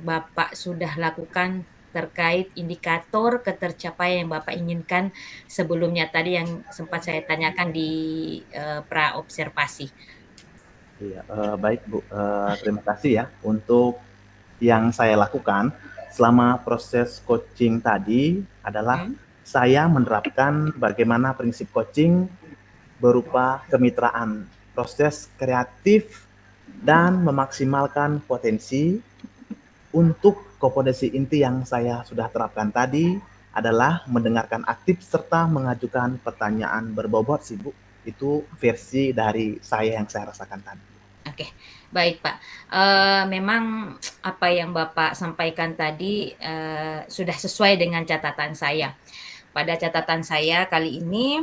Bapak sudah lakukan terkait indikator ketercapaian yang Bapak inginkan sebelumnya tadi yang sempat saya tanyakan di pra-observasi? Iya, baik Bu, terima kasih ya untuk yang saya lakukan selama proses coaching tadi adalah saya menerapkan bagaimana prinsip coaching berupa kemitraan, proses kreatif dan memaksimalkan potensi. Untuk kompetensi inti yang saya sudah terapkan tadi adalah mendengarkan aktif serta mengajukan pertanyaan berbobot sih Bu. Itu versi dari saya yang saya rasakan tadi. Oke, baik Pak. Memang apa yang Bapak sampaikan tadi sudah sesuai dengan catatan saya. Pada catatan saya kali ini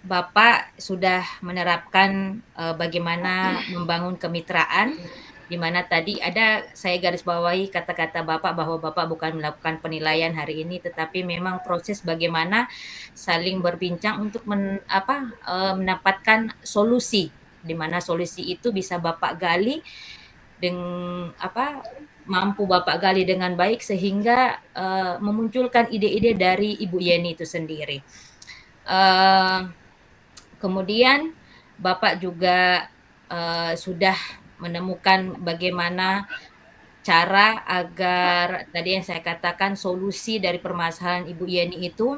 Bapak sudah menerapkan bagaimana membangun kemitraan, di mana tadi ada saya garis bawahi kata-kata Bapak bahwa Bapak bukan melakukan penilaian hari ini, tetapi memang proses bagaimana saling berbincang untuk mendapatkan solusi, di mana solusi itu bisa Bapak gali mampu Bapak gali dengan baik sehingga memunculkan ide-ide dari Ibu Yeni itu sendiri. Kemudian Bapak juga sudah menemukan bagaimana cara agar tadi yang saya katakan solusi dari permasalahan Ibu Yeni itu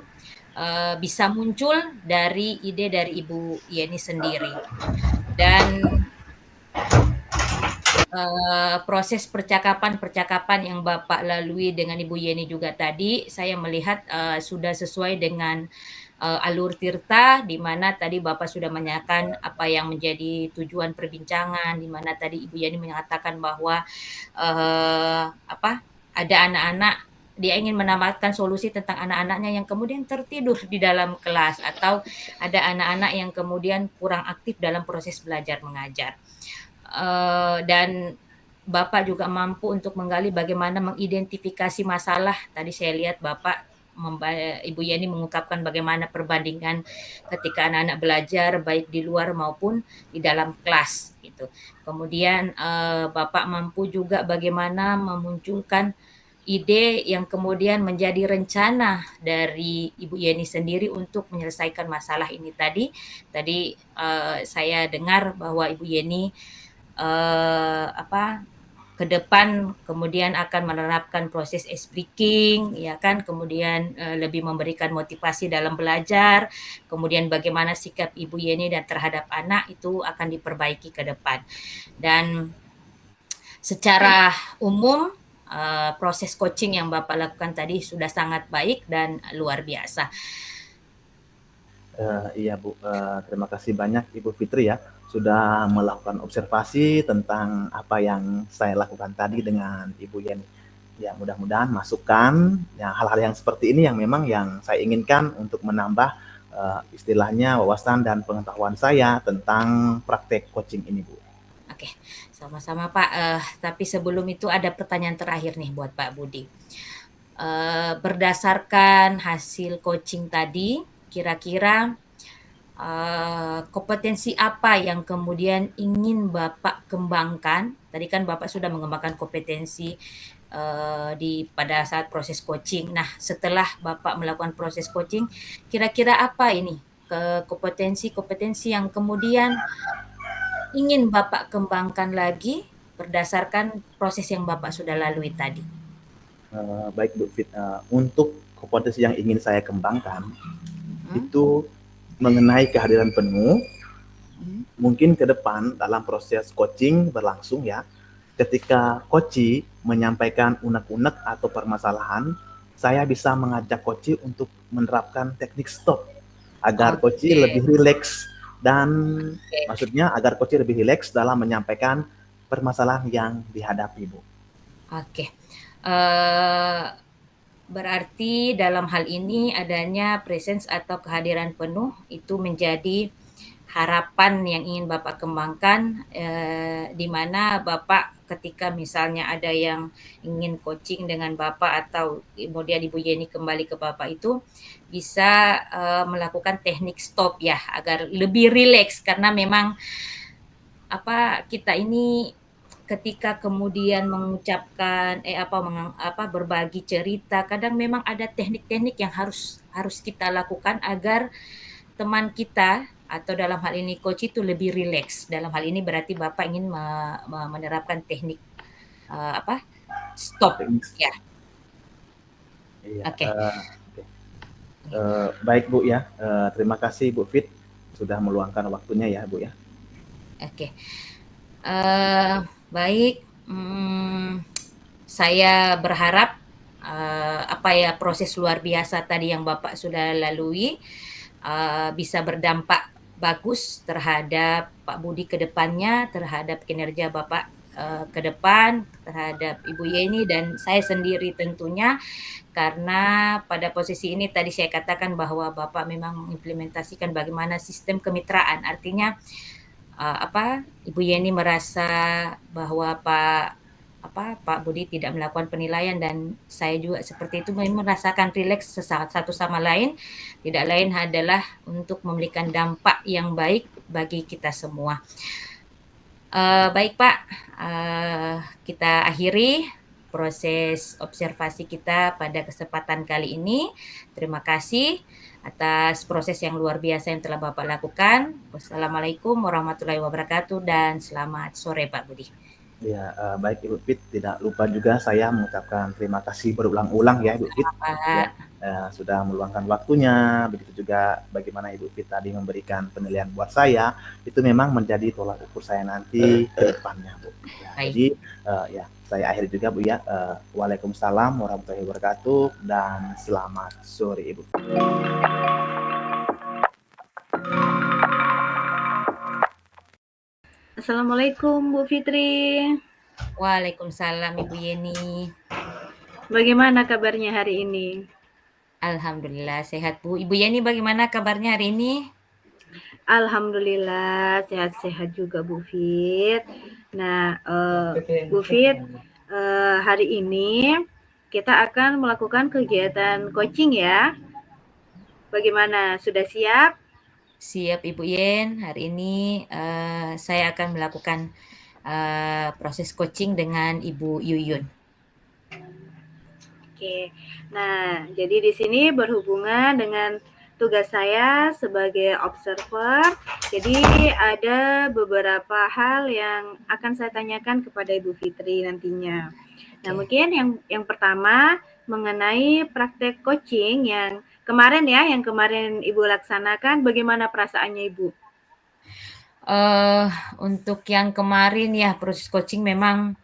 bisa muncul dari ide dari Ibu Yeni sendiri. Dan proses percakapan yang Bapak lalui dengan Ibu Yeni juga tadi, saya melihat sudah sesuai dengan alur tirta, di mana tadi Bapak sudah menanyakan apa yang menjadi tujuan perbincangan, di mana tadi Ibu Yeni menyatakan bahwa ada anak-anak dia ingin mendapatkan solusi tentang anak-anaknya yang kemudian tertidur di dalam kelas, atau ada anak-anak yang kemudian kurang aktif dalam proses belajar mengajar. Dan Bapak juga mampu untuk menggali bagaimana mengidentifikasi masalah. Tadi saya lihat Bapak Ibu Yeni mengungkapkan bagaimana perbandingan ketika anak-anak belajar baik di luar maupun di dalam kelas gitu. Kemudian Bapak mampu juga bagaimana memunculkan ide yang kemudian menjadi rencana dari Ibu Yeni sendiri untuk menyelesaikan masalah ini tadi. Tadi saya dengar bahwa Ibu Yeni ke depan kemudian akan menerapkan proses ice breaking, ya kan, kemudian lebih memberikan motivasi dalam belajar, kemudian bagaimana sikap Ibu Yeni dan terhadap anak itu akan diperbaiki ke depan. Dan secara umum proses coaching yang Bapak lakukan tadi sudah sangat baik dan luar biasa. Iya Bu, terima kasih banyak Ibu Fitri ya sudah melakukan observasi tentang apa yang saya lakukan tadi dengan Ibu Yeni. Ya, mudah-mudahan masukan ya hal-hal yang seperti ini yang memang yang saya inginkan untuk menambah istilahnya wawasan dan pengetahuan saya tentang praktek coaching ini, Bu. Oke, sama-sama Pak. Tapi sebelum itu ada pertanyaan terakhir nih buat Pak Budi. Berdasarkan hasil coaching tadi, kira-kira kompetensi apa yang kemudian ingin Bapak kembangkan? Tadi kan Bapak sudah mengembangkan kompetensi pada saat proses coaching. Nah, setelah Bapak melakukan proses coaching, kira-kira apa ini kompetensi-kompetensi yang kemudian ingin Bapak kembangkan lagi berdasarkan proses yang Bapak sudah lalui tadi? Baik Bu Fit, untuk kompetensi yang ingin saya kembangkan itu mengenai kehadiran penuh. Mungkin ke depan dalam proses coaching berlangsung ya, ketika coach menyampaikan unek-unek atau permasalahan, saya bisa mengajak coach untuk menerapkan teknik stop agar coach lebih rileks dan maksudnya agar coach lebih rileks dalam menyampaikan permasalahan yang dihadapi, Bu. Oke. Berarti dalam hal ini adanya presence atau kehadiran penuh itu menjadi harapan yang ingin Bapak kembangkan, di mana Bapak ketika misalnya ada yang ingin coaching dengan Bapak atau kemudian Ibu Yeni kembali ke Bapak itu bisa melakukan teknik stop ya agar lebih rileks, karena memang kita ini ketika kemudian mengucapkan berbagi cerita, kadang memang ada teknik-teknik yang harus kita lakukan agar teman kita atau dalam hal ini coach itu lebih rileks. Dalam hal ini berarti Bapak ingin menerapkan teknik stop ya. Iya. Oke. Baik Bu ya. Terima kasih Bu Fit sudah meluangkan waktunya ya Bu ya. Oke. Baik. Saya berharap proses luar biasa tadi yang Bapak sudah lalui bisa berdampak bagus terhadap Pak Budi ke depannya, terhadap kinerja Bapak ke depan, terhadap Ibu Yeni dan saya sendiri tentunya, karena pada posisi ini tadi saya katakan bahwa Bapak memang mengimplementasikan bagaimana sistem kemitraan. Artinya Ibu Yeni merasa bahwa Pak Budi tidak melakukan penilaian dan saya juga seperti itu merasakan rileks satu sama lain, tidak lain adalah untuk memberikan dampak yang baik bagi kita semua. Baik Pak, kita akhiri proses observasi kita pada kesempatan kali ini. Terima kasih atas proses yang luar biasa yang telah Bapak lakukan. Wassalamualaikum warahmatullahi wabarakatuh dan selamat sore Pak Budi. Ya, baik Ibu Fit, tidak lupa juga saya mengucapkan terima kasih berulang-ulang ya Ibu Fit sudah meluangkan waktunya, begitu juga bagaimana Ibu Fit tadi memberikan penilaian buat saya, itu memang menjadi tolak ukur saya nanti ke depannya Bu. Ya, jadi saya akhiri juga Bu ya. Waalaikumsalam warahmatullahi wabarakatuh dan selamat sore Ibu. Assalamualaikum Bu Fitri. Waalaikumsalam Ibu Yeni. Bagaimana kabarnya hari ini? Alhamdulillah sehat Bu. Ibu Yeni bagaimana kabarnya hari ini? Alhamdulillah sehat-sehat juga Bu Fit. Nah Bu Fit, hari ini kita akan melakukan kegiatan coaching ya. Bagaimana, sudah siap? Siap Ibu Yen, hari ini saya akan melakukan proses coaching dengan Ibu Yuyun. Oke, nah jadi di sini berhubungan dengan tugas saya sebagai observer. Jadi ada beberapa hal yang akan saya tanyakan kepada Ibu Fitri nantinya. Nah mungkin yang pertama mengenai praktek coaching yang kemarin Ibu laksanakan, bagaimana perasaannya Ibu? Untuk yang kemarin ya proses coaching memang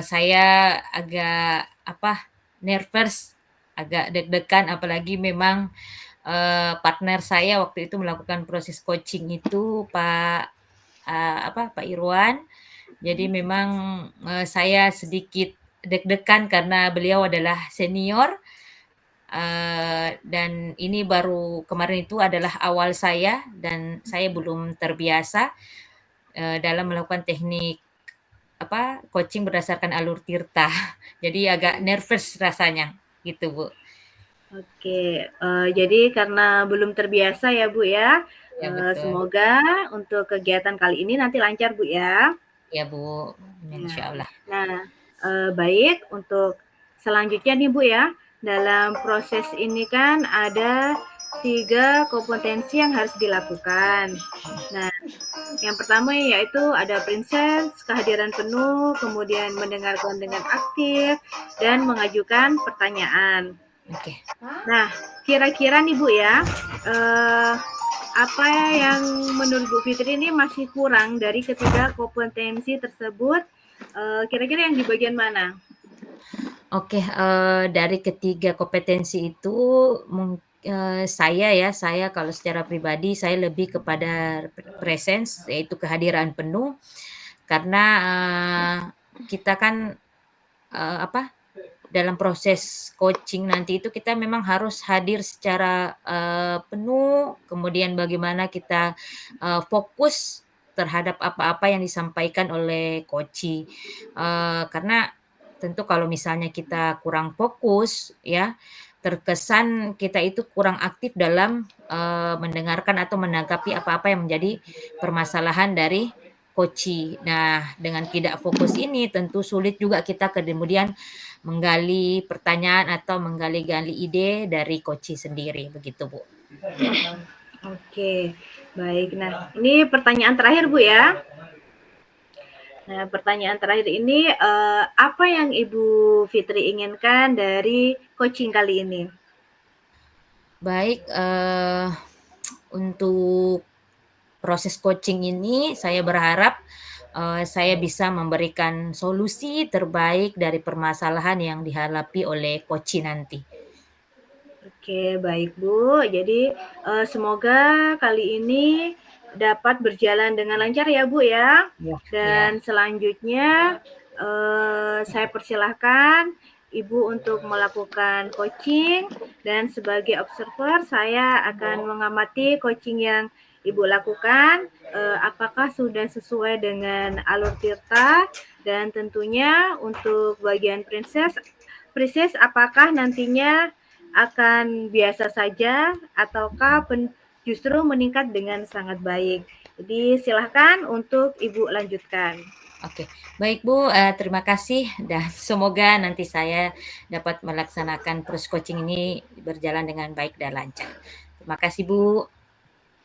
saya agak nervous, agak deg-degan, apalagi memang partner saya waktu itu melakukan proses coaching itu Pak Irwan. Jadi memang, saya sedikit deg-degan karena beliau adalah senior, dan ini baru kemarin itu adalah awal saya dan saya belum terbiasa, dalam melakukan teknik coaching berdasarkan alur tirta. Jadi agak nervous rasanya, gitu Bu. Oke, jadi karena belum terbiasa ya Bu ya, Ya betul. semoga untuk kegiatan kali ini nanti lancar Bu ya. Ya Bu, Ya. insya Allah. Nah, baik untuk selanjutnya nih Bu ya, dalam proses ini kan ada 3 kompetensi yang harus dilakukan. Nah, yang pertama yaitu ada prinsip, kehadiran penuh, kemudian mendengarkan dengan aktif, dan mengajukan pertanyaan. Oke. Nah, kira-kira nih Bu ya, apa yang menurut Bu Fitri ini masih kurang dari ketiga kompetensi tersebut? Kira-kira yang di bagian mana? Oke, dari ketiga kompetensi itu saya kalau secara pribadi saya lebih kepada presence, yaitu kehadiran penuh karena, kita kan, dalam proses coaching nanti itu kita memang harus hadir secara, penuh, kemudian bagaimana kita, fokus terhadap apa-apa yang disampaikan oleh coachee. Karena tentu kalau misalnya kita kurang fokus ya, terkesan kita itu kurang aktif dalam, mendengarkan atau menanggapi apa-apa yang menjadi permasalahan dari coachee. Nah, dengan tidak fokus ini tentu sulit juga kita kemudian menggali pertanyaan atau menggali-gali ide dari coachee sendiri, begitu Bu. Oke, baik. Nah, ini pertanyaan terakhir Bu ya. Nah, pertanyaan terakhir ini, apa yang Ibu Fitri inginkan dari coaching kali ini? Baik, untuk proses coaching ini saya berharap, saya bisa memberikan solusi terbaik dari permasalahan yang dihadapi oleh coachee nanti. Oke, baik Bu. Jadi, semoga kali ini dapat berjalan dengan lancar ya Bu ya. Ya. Dan selanjutnya, saya persilahkan Ibu untuk melakukan coaching dan sebagai observer saya akan mengamati coaching yang Ibu lakukan, apakah sudah sesuai dengan alur tirta dan tentunya untuk bagian princess apakah nantinya akan biasa saja ataukah justru meningkat dengan sangat baik. Jadi silahkan untuk Ibu lanjutkan. Oke, baik Bu, terima kasih dan semoga nanti saya dapat melaksanakan proses coaching ini berjalan dengan baik dan lancar. Terima kasih Bu.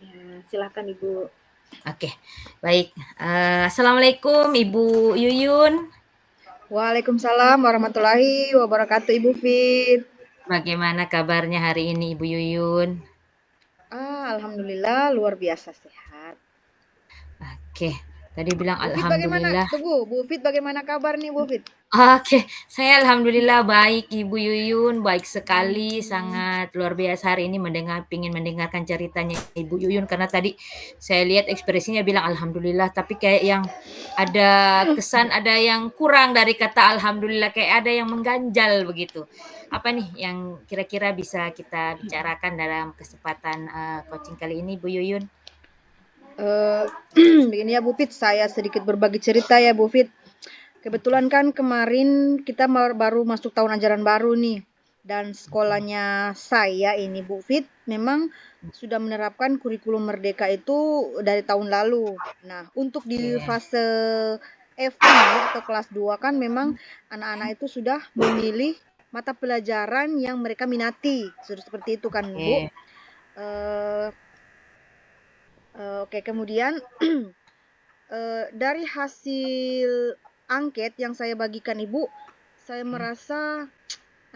Ya, silahkan Ibu. Oke, baik. Assalamualaikum Ibu Yuyun. Waalaikumsalam warahmatullahi wabarakatuh Ibu Fit. Bagaimana kabarnya hari ini Ibu Yuyun? Alhamdulillah luar biasa sehat. Oke, tadi bilang Bu Fit bagaimana? alhamdulillah. Tunggu, Bu Fit bagaimana kabar nih Bu Fit? Oke, saya alhamdulillah baik Ibu Yuyun, baik sekali, sangat luar biasa hari ini ingin mendengarkan ceritanya Ibu Yuyun karena tadi saya lihat ekspresinya bilang alhamdulillah, tapi kayak yang ada kesan ada yang kurang dari kata alhamdulillah, kayak ada yang mengganjal begitu. Apa nih yang kira-kira bisa kita bicarakan dalam kesempatan coaching kali ini Bu Yuyun? Begini ya Bu Fit, saya sedikit berbagi cerita ya Bu Fit. Kebetulan kan kemarin kita baru masuk tahun ajaran baru nih. Dan sekolahnya saya ini Bu Fit memang sudah menerapkan kurikulum merdeka itu dari tahun lalu. Nah, untuk di fase F ini atau kelas 2 kan memang anak-anak itu sudah memilih mata pelajaran yang mereka minati. Sudah seperti itu kan Bu. Oke, kemudian dari hasil angket yang saya bagikan Ibu, saya merasa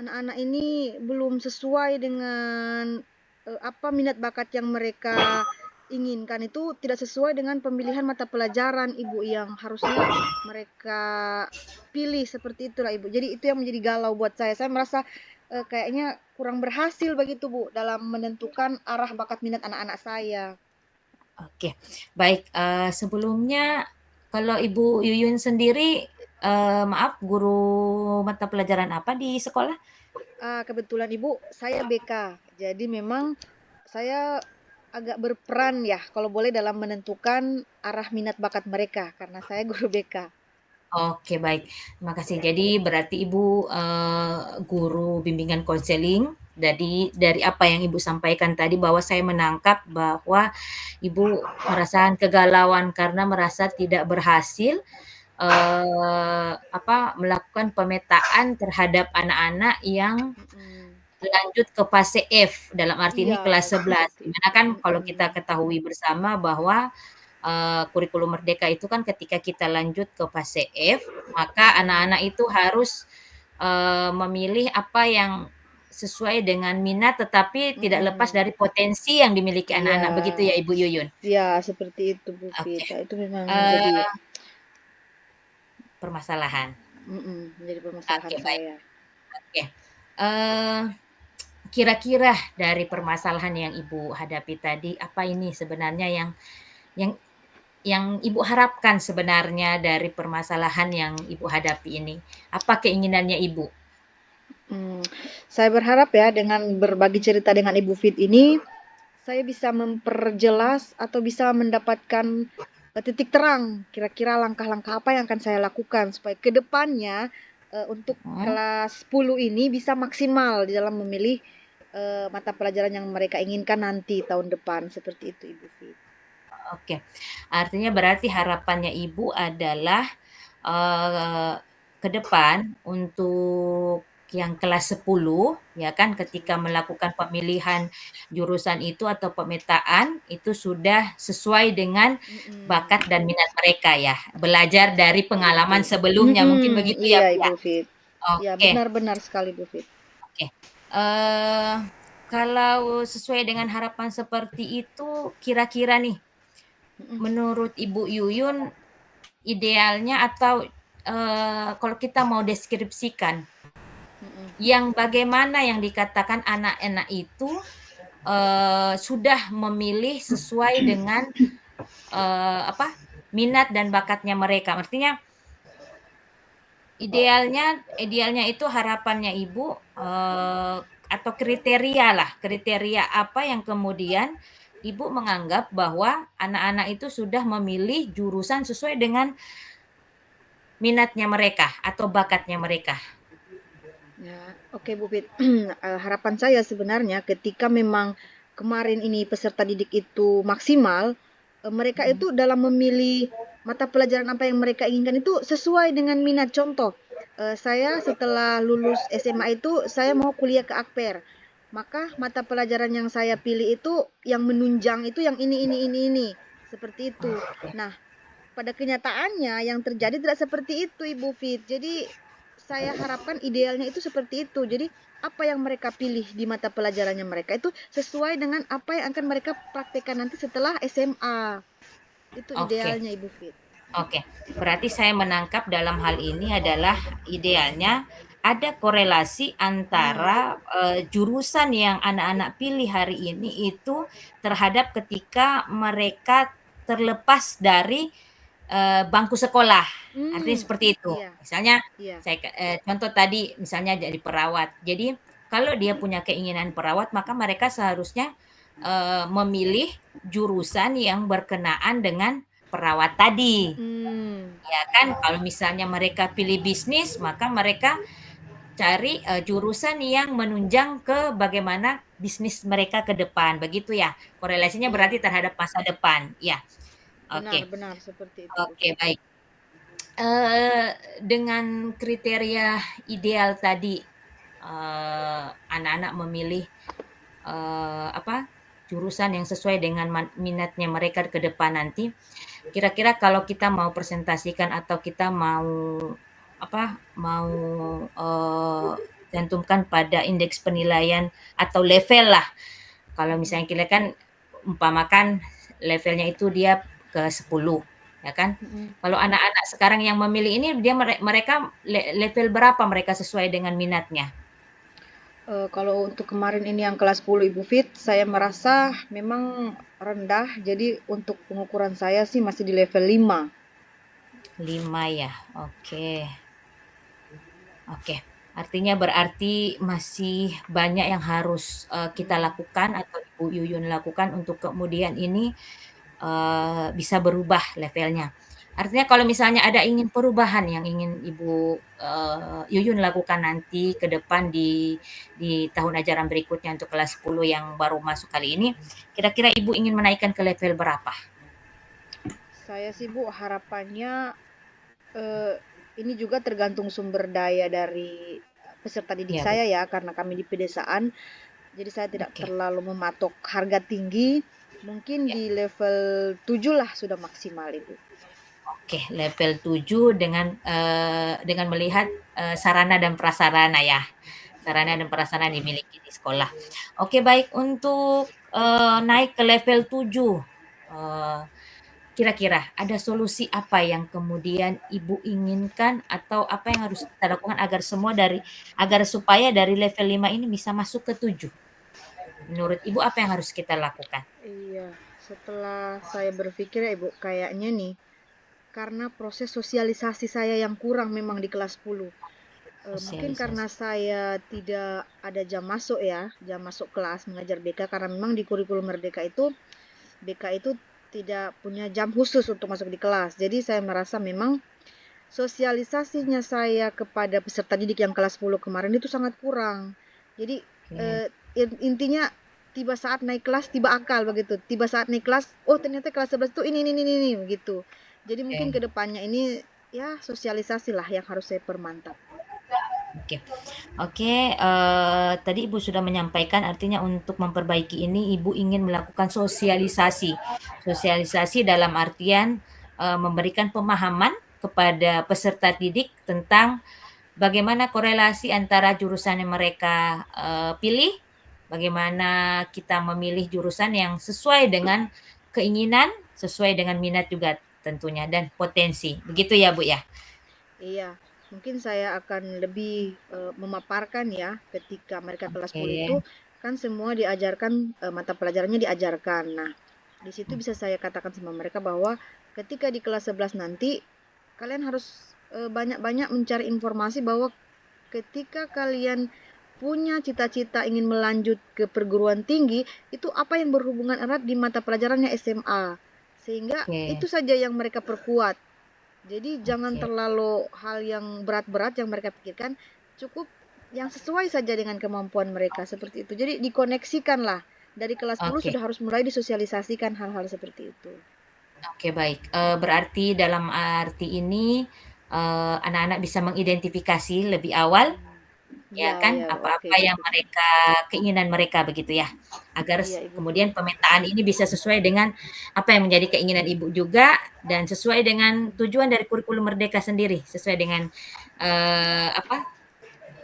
anak-anak ini belum sesuai dengan apa minat bakat yang mereka inginkan, itu tidak sesuai dengan pemilihan mata pelajaran Ibu yang harusnya mereka pilih, seperti itulah Ibu. Jadi itu yang menjadi galau buat saya. Saya merasa kayaknya kurang berhasil begitu Bu dalam menentukan arah bakat minat anak-anak saya. Oke, baik. Sebelumnya kalau Ibu Yuyun sendiri, maaf, guru mata pelajaran apa di sekolah? Kebetulan Ibu, saya BK. Jadi memang saya agak berperan ya, kalau boleh dalam menentukan arah minat bakat mereka, karena saya guru BK. Oke, baik. Terima kasih. Jadi berarti Ibu, guru bimbingan konseling. Jadi dari apa yang Ibu sampaikan tadi bahwa saya menangkap bahwa Ibu merasakan kegalauan karena merasa tidak berhasil, melakukan pemetaan terhadap anak-anak yang Mhm. lanjut ke fase F, dalam arti ini Iya, kelas 11. seperti Di itu. mana kan kalau kita Mhm. ketahui bersama bahwa kurikulum merdeka itu kan ketika kita lanjut ke fase F, maka Mhm. anak-anak itu harus memilih apa yang sesuai dengan minat tetapi tidak lepas Mhm. dari potensi yang dimiliki Iya. anak-anak, begitu ya Ibu Yuyun? Iya, seperti itu Bu Oke, Fit. Itu memang menjadi eee, permasalahan. menjadi permasalahan Oke, baik. saya. Oke, eee, kira-kira dari permasalahan yang Ibu hadapi tadi, apa ini sebenarnya yang yang Ibu harapkan sebenarnya dari permasalahan yang Ibu hadapi ini? Apa keinginannya Ibu? Mmm, saya berharap ya dengan berbagi cerita dengan Ibu Fit ini, saya bisa memperjelas atau bisa mendapatkan, titik terang kira-kira langkah-langkah apa yang akan saya lakukan supaya ke depannya, untuk Mhm, kelas 10 ini bisa maksimal di dalam memilih, mata pelajaran yang mereka inginkan nanti tahun depan, seperti itu Ibu Fit. oke. Artinya berarti harapannya Ibu adalah, eee, ke depan untuk yang kelas 10 ya kan, ketika melakukan pemilihan jurusan itu atau pemetaan, itu sudah sesuai dengan Mhm, bakat dan minat mereka ya, belajar iya dari seperti itu. pengalaman sebelumnya, mungkin Mhm, begitu ya, iya Bu, ya? Ibu Fit. Iya Oke. benar-benar sekali Bu Fit. Oke, eee, kalau sesuai dengan harapan seperti itu, kira-kira nih, Mhm, menurut Ibu Yuyun idealnya atau, kalau kita mau deskripsikan, mhm. yang bagaimana yang dikatakan anak-anak itu, sudah memilih sesuai dengan, minat dan bakatnya mereka? Artinya idealnya idealnya itu harapannya Ibu, atau kriteria apa yang kemudian Ibu menganggap bahwa anak-anak itu sudah memilih jurusan sesuai dengan minatnya mereka atau bakatnya mereka? Ya, oke Bu Fit. Harapan saya sebenarnya ketika memang kemarin ini peserta didik itu maksimal, mereka Mhm, itu dalam memilih mata pelajaran apa yang mereka inginkan itu sesuai dengan minat. Contoh, saya setelah lulus SMA itu saya mau kuliah ke Akper. Maka mata pelajaran yang saya pilih itu yang menunjang itu yang ini. Seperti itu. oke, Nah, pada kenyataannya yang terjadi tidak seperti itu Ibu Fit. Jadi saya harapkan idealnya itu seperti itu. Jadi apa yang mereka pilih di mata pelajarannya mereka itu sesuai dengan apa yang akan mereka praktekkan nanti setelah SMA. Itu oke. idealnya Ibu Fit. Oke, berarti saya menangkap dalam hal ini adalah idealnya ada korelasi Hmm. antara, jurusan yang anak-anak pilih hari ini itu terhadap ketika mereka terlepas dari, bangku sekolah. Artinya Hmm. seperti itu. Iya, Misalnya iya. contoh tadi misalnya jadi perawat. Jadi kalau dia punya keinginan perawat, maka mereka seharusnya, memilih jurusan yang berkenaan dengan perawat tadi, Hmm. ya kan? Kalau misalnya mereka pilih bisnis, maka mereka cari, jurusan yang menunjang ke bagaimana bisnis mereka ke depan, begitu ya? Korelasinya berarti Iya, terhadap masa depan, ya. Oke, benar-benar seperti itu Bu oke, Fit. baik. Dengan kriteria ideal tadi, anak-anak memilih, jurusan yang sesuai dengan minatnya mereka ke depan nanti, kira-kira kalau kita mau presentasikan atau kita mau, cantumkan pada indeks penilaian atau level lah. Kalau Mhm, misalnya kita kan umpamakan levelnya itu dia ke 10, ya kan. mhm. Kalau anak-anak sekarang yang memilih ini dia mereka level berapa mereka sesuai dengan minatnya? Kalau untuk kemarin ini yang kelas 10 Ibu Fit, saya merasa memang rendah. Jadi untuk pengukuran saya sih masih di level 5. 5 ya. Oke. Oke. Artinya berarti masih banyak yang harus kita lakukan atau Ibu Yuyun lakukan untuk kemudian ini bisa berubah levelnya. Artinya kalau misalnya ada ingin perubahan yang ingin Ibu Yuyun lakukan nanti ke depan di tahun ajaran berikutnya untuk kelas 10 yang baru masuk kali ini, kira-kira Ibu ingin menaikkan ke level berapa? Saya sih Bu harapannya ini juga tergantung sumber daya dari peserta didik Ya, saya ya, karena kami di pedesaan. Jadi saya tidak oke. terlalu mematok harga tinggi. Mungkin Ya. di level 7 lah sudah maksimal Ibu. Oke, level 7 dengan melihat sarana dan prasarana ya. Sarana dan prasarana dimiliki di sekolah. Oke, baik untuk naik ke level 7. Kira-kira ada solusi apa yang kemudian Ibu inginkan atau apa yang harus kita lakukan agar supaya dari level 5 ini bisa masuk ke 7? Menurut Ibu apa yang harus kita lakukan? Iya, setelah saya berpikir ya Ibu, kayaknya nih karena proses sosialisasi saya yang kurang memang di kelas 10. Mungkin karena Sosialisasi. saya tidak ada jam masuk ya, jam masuk kelas mengajar BK, karena memang di kurikulum Merdeka itu BK itu tidak punya jam khusus untuk masuk di kelas. Jadi saya merasa memang sosialisasinya saya kepada peserta didik yang kelas 10 kemarin itu sangat kurang. Jadi Oke. intinya tiba saat naik kelas tiba akal begitu. Tiba saat naik kelas, oh ternyata kelas 11 itu ini begitu. Jadi mungkin Oke. kedepannya ini ya sosialisasi lah yang harus saya permantap. Oke. Oke, tadi Ibu sudah menyampaikan artinya untuk memperbaiki ini Ibu ingin melakukan sosialisasi. Sosialisasi dalam artian memberikan pemahaman kepada peserta didik tentang bagaimana korelasi antara jurusan yang mereka pilih, bagaimana kita memilih jurusan yang sesuai dengan keinginan, sesuai dengan minat juga tentunya dan potensi. Begitu ya, Bu ya? Iya, mungkin saya akan lebih memaparkan ya ketika mereka kelas 10 itu Oke. kan semua diajarkan mata pelajarannya diajarkan. Nah, di situ bisa saya katakan sama mereka bahwa ketika di kelas 11 nanti kalian harus banyak-banyak mencari informasi bahwa ketika kalian punya cita-cita ingin melanjut ke perguruan tinggi, itu apa yang berhubungan erat di mata pelajarannya SMA. Sehingga Oke. itu saja yang mereka perkuat. Jadi jangan Oke. terlalu hal yang berat-berat yang mereka pikirkan, cukup yang sesuai saja dengan kemampuan mereka seperti itu. Jadi dikoneksikan lah. Dari kelas 10 Oke. sudah harus mulai disosialisasikan hal-hal seperti itu. Oke, baik. Berarti dalam arti ini anak-anak bisa mengidentifikasi lebih awal, ya Iya, kan, iya, oke apa-apa yang gitu. keinginan mereka begitu ya, agar Iya, Ibu Fit. kemudian pemetaan ini bisa sesuai dengan apa yang menjadi keinginan Ibu juga dan sesuai dengan tujuan dari kurikulum Merdeka sendiri, sesuai dengan apa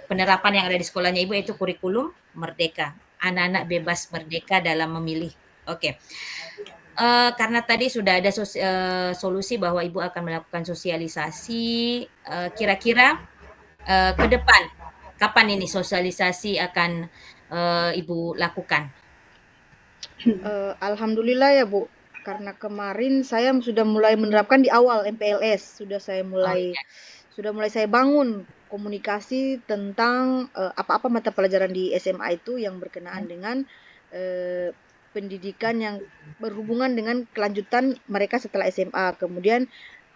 penerapan yang ada di sekolahnya Ibu yaitu kurikulum Merdeka. Anak-anak bebas merdeka dalam memilih. Oke. Karena tadi sudah ada solusi bahwa Ibu akan melakukan sosialisasi, kira-kira ke depan kapan ini sosialisasi akan Ibu lakukan? Alhamdulillah ya Bu, karena kemarin saya sudah mulai menerapkan di awal MPLS, Oh iya, sudah mulai saya bangun komunikasi tentang apa-apa mata pelajaran di SMA itu yang berkenaan dengan eh, pendidikan yang berhubungan dengan kelanjutan mereka setelah SMA. Kemudian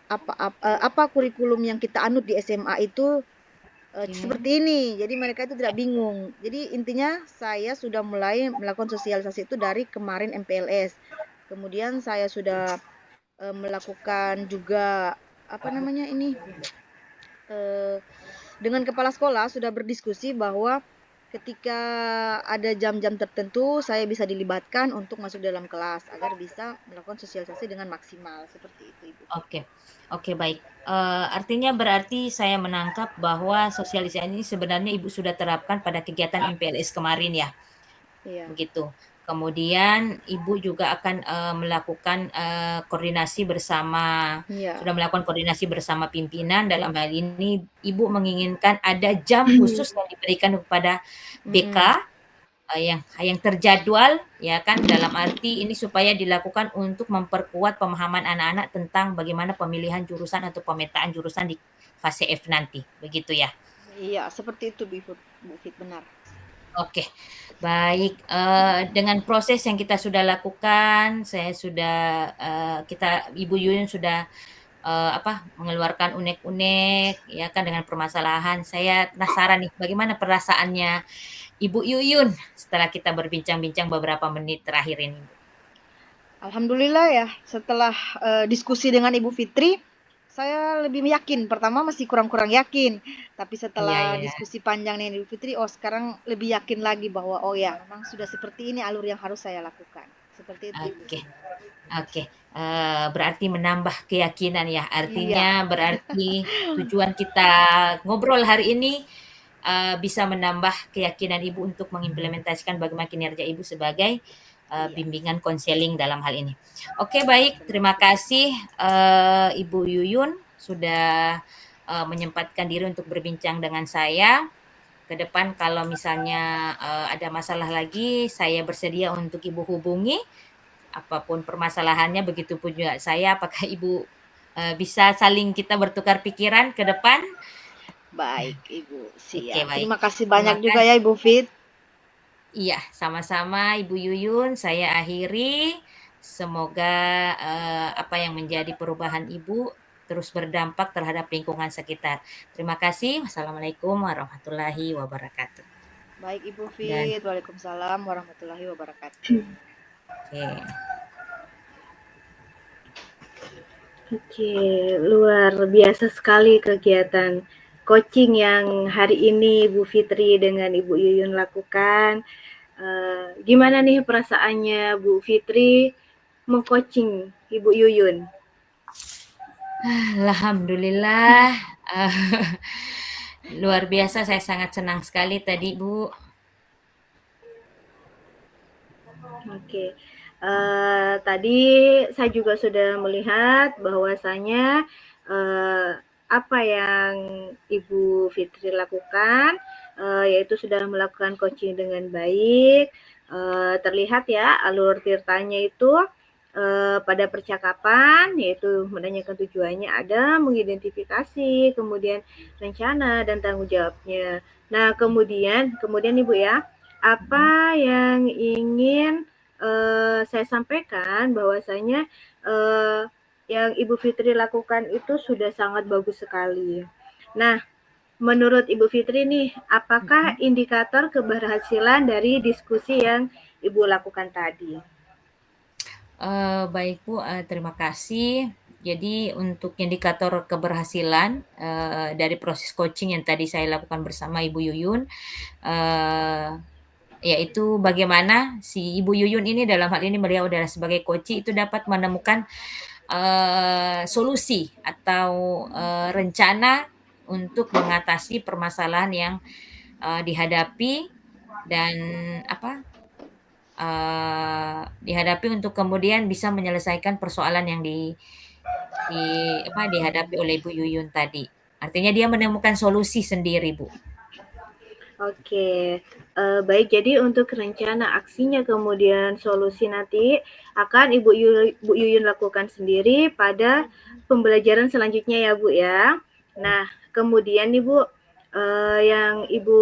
apa kurikulum yang kita anut di SMA itu oke. seperti ini. Jadi mereka itu tidak bingung. Jadi intinya saya sudah mulai melakukan sosialisasi itu dari kemarin MPLS. Kemudian saya sudah melakukan juga apa namanya ini eh, dengan kepala sekolah sudah berdiskusi bahwa ketika ada jam-jam tertentu saya bisa dilibatkan untuk masuk dalam kelas agar bisa melakukan sosialisasi dengan maksimal seperti itu Ibu Fit. Oke. Oke, baik. Artinya berarti saya menangkap bahwa sosialisasi ini sebenarnya Ibu sudah terapkan pada kegiatan MPLS kemarin ya? Iya. Begitu. Kemudian Ibu juga akan melakukan koordinasi bersama, Iya. sudah melakukan koordinasi bersama pimpinan. Dalam hal ini Ibu menginginkan ada jam khusus yang diberikan kepada BK yang terjadwal, ya kan, dalam arti ini supaya dilakukan untuk memperkuat pemahaman anak-anak tentang bagaimana pemilihan jurusan atau pemetaan jurusan di fase F nanti, begitu ya? Iya, seperti itu Bu Fit, benar. Oke, baik. Dengan proses yang kita sudah lakukan, saya sudah Ibu Yuyun sudah mengeluarkan unek-unek, ya kan, dengan permasalahan. Saya penasaran nih, bagaimana perasaannya Ibu Yuyun setelah kita berbincang-bincang beberapa menit terakhir ini? Alhamdulillah ya, setelah diskusi dengan Ibu Fitri, saya lebih yakin. Pertama masih kurang-kurang yakin, tapi Iya, setelah iya. diskusi panjang dengan Ibu Fitri, sekarang lebih yakin lagi bahwa ya memang sudah seperti ini alur yang harus saya lakukan. Seperti itu. Oke, oke. Berarti menambah keyakinan ya. Iya. Artinya berarti tujuan kita ngobrol hari ini bisa menambah keyakinan Ibu untuk mengimplementasikan bagaimana kinerja Ibu sebagai Iya. bimbingan konseling dalam hal ini. Oke, baik. Terima kasih Ibu Yuyun sudah menyempatkan diri untuk berbincang dengan saya. Ke depan kalau misalnya ada masalah lagi, saya bersedia untuk Ibu hubungi. Apapun permasalahannya, begitu pun juga saya. Apakah Ibu bisa saling kita bertukar pikiran ke depan? Baik, Ibu. Oke, Siap. baik. Terima kasih Terima banyak juga ya Ibu Fit. Iya, sama-sama Ibu Yuyun. Saya akhiri. Semoga apa yang menjadi perubahan Ibu terus berdampak terhadap lingkungan sekitar. Terima kasih. Wassalamualaikum warahmatullahi wabarakatuh. Baik Ibu Dan Fit. Waalaikumsalam warahmatullahi wabarakatuh. oke. Oke, luar biasa sekali kegiatan coaching yang hari ini Bu Fitri dengan Ibu Yuyun lakukan. Gimana nih perasaannya Bu Fitri mengcoaching Ibu Yuyun? Alhamdulillah, luar biasa. Saya sangat senang sekali tadi, Bu. Oke, tadi saya juga sudah melihat bahwasanya apa yang Ibu Fitri lakukan, yaitu sudah melakukan coaching dengan baik. Terlihat ya alur tirtanya itu pada percakapan, yaitu menanyakan tujuannya ada, mengidentifikasi, kemudian rencana dan tanggung jawabnya. Nah, kemudian Ibu ya, apa yang ingin saya sampaikan bahwasanya yang Ibu Fitri lakukan itu sudah sangat bagus sekali. Nah, menurut Ibu Fitri nih, apakah indikator keberhasilan dari diskusi yang Ibu lakukan tadi? Baik Bu, terima kasih. Jadi untuk indikator keberhasilan dari proses coaching yang tadi saya lakukan bersama Ibu Yuyun, yaitu bagaimana si Ibu Yuyun ini, dalam hal ini beliau adalah sebagai coach, itu dapat menemukan solusi atau rencana untuk mengatasi permasalahan yang dihadapi dan dihadapi untuk kemudian bisa menyelesaikan persoalan yang dihadapi oleh Ibu Yuyun tadi. Artinya dia menemukan solusi sendiri, Bu. Oke, baik. Jadi untuk rencana aksinya kemudian solusi nanti akan Ibu Yuyun lakukan sendiri pada pembelajaran selanjutnya ya Bu ya. Nah, kemudian nih Bu, yang Ibu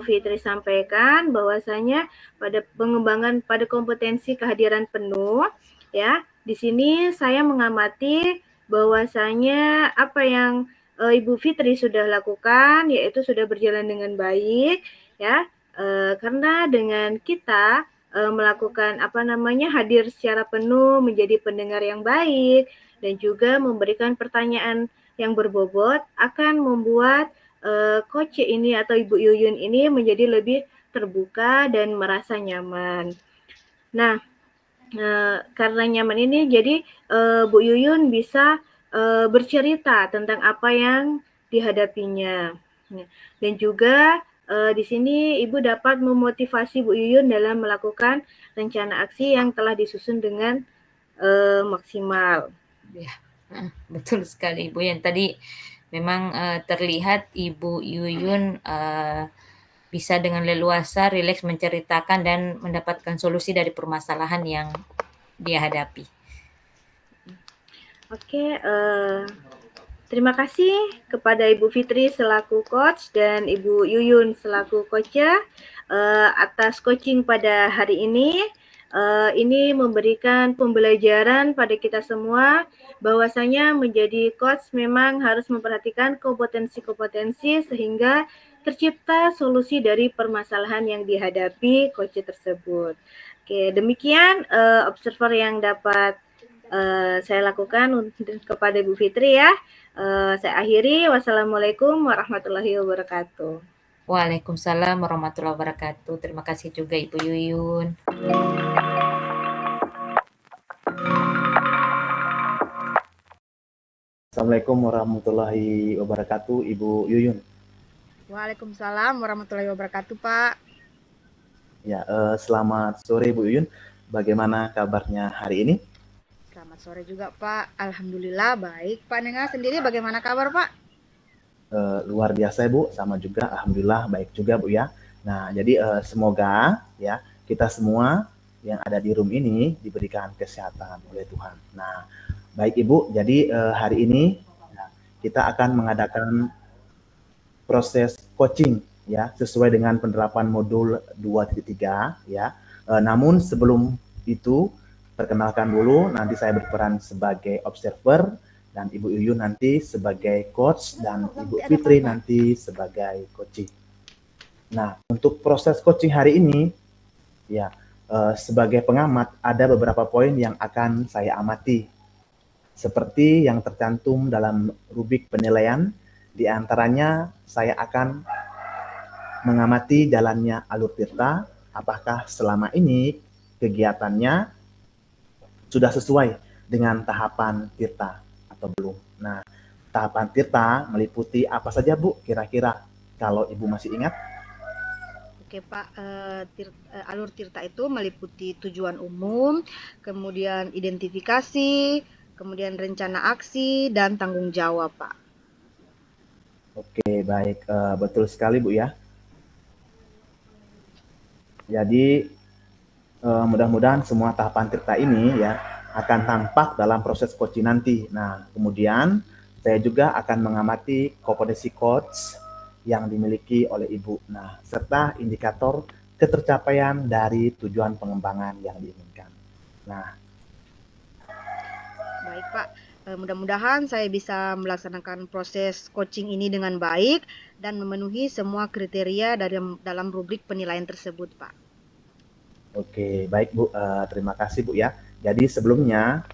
Fitri sampaikan bahwasanya pada pengembangan pada kompetensi kehadiran penuh ya. Di sini saya mengamati bahwasanya apa yang Ibu Fitri sudah lakukan yaitu sudah berjalan dengan baik ya, karena dengan kita melakukan hadir secara penuh, menjadi pendengar yang baik dan juga memberikan pertanyaan yang berbobot akan membuat coach ini atau Ibu Yuyun ini menjadi lebih terbuka dan merasa nyaman. Nah, karena nyaman ini jadi Bu Yuyun bisa bercerita tentang apa yang dihadapinya dan juga Di sini Ibu dapat memotivasi Bu Yuyun dalam melakukan rencana aksi yang telah disusun dengan maksimal. Ya, betul sekali Ibu. Yang tadi memang terlihat Ibu Yuyun bisa dengan leluasa, rileks menceritakan dan mendapatkan solusi dari permasalahan yang dia hadapi. Oke, terima kasih kepada Ibu Fitri selaku coach dan Ibu Yuyun selaku coach-nya atas coaching pada hari ini. Ini memberikan pembelajaran pada kita semua bahwasanya menjadi coach memang harus memperhatikan kompetensi-kompetensi sehingga tercipta solusi dari permasalahan yang dihadapi coach tersebut. Oke, demikian observer yang dapat saya lakukan kepada Bu Fitri ya. Saya akhiri. Wassalamualaikum warahmatullahi wabarakatuh. Waalaikumsalam warahmatullahi wabarakatuh. Terima kasih juga Ibu Yuyun. Assalamualaikum warahmatullahi wabarakatuh, Ibu Yuyun. Waalaikumsalam warahmatullahi wabarakatuh, Pak. Ya, selamat sore Bu Yuyun. Bagaimana kabarnya hari ini? Selamat sore juga, Pak. Alhamdulillah baik. Pak Nenga sendiri bagaimana kabar, Pak? Luar biasa Bu, sama juga alhamdulillah baik juga Bu ya. Nah, jadi semoga ya kita semua yang ada di room ini diberikan kesehatan oleh Tuhan. Nah, baik Ibu, jadi hari ini ya, kita akan mengadakan proses coaching ya sesuai dengan penerapan modul 2.3 ya. Namun sebelum itu perkenalkan dulu, nanti saya berperan sebagai observer dan Ibu Yuyun nanti sebagai coach dan Ibu Fitri nanti sebagai coaching. Nah, untuk proses coaching hari ini ya sebagai pengamat ada beberapa poin yang akan saya amati. Seperti yang tercantum dalam rubrik penilaian, di antaranya saya akan mengamati jalannya alur Tirta, apakah selama ini kegiatannya sudah sesuai dengan tahapan Tirta atau belum. Nah, tahapan Tirta meliputi apa saja Bu kira-kira kalau Ibu masih ingat? Oke Pak, alur Tirta itu meliputi tujuan umum, kemudian identifikasi, kemudian rencana aksi, dan tanggung jawab Pak. Oke, baik. Betul sekali Bu ya. Jadi mudah-mudahan semua tahapan Tirta ini ya akan tampak dalam proses coaching nanti. Nah, kemudian saya juga akan mengamati kompetensi coach yang dimiliki oleh Ibu. Nah, serta indikator ketercapaian dari tujuan pengembangan yang diinginkan. Nah, baik Pak, mudah-mudahan saya bisa melaksanakan proses coaching ini dengan baik dan memenuhi semua kriteria dalam rubrik penilaian tersebut Pak. Oke, baik Bu. Terima kasih Bu ya. Jadi sebelumnya,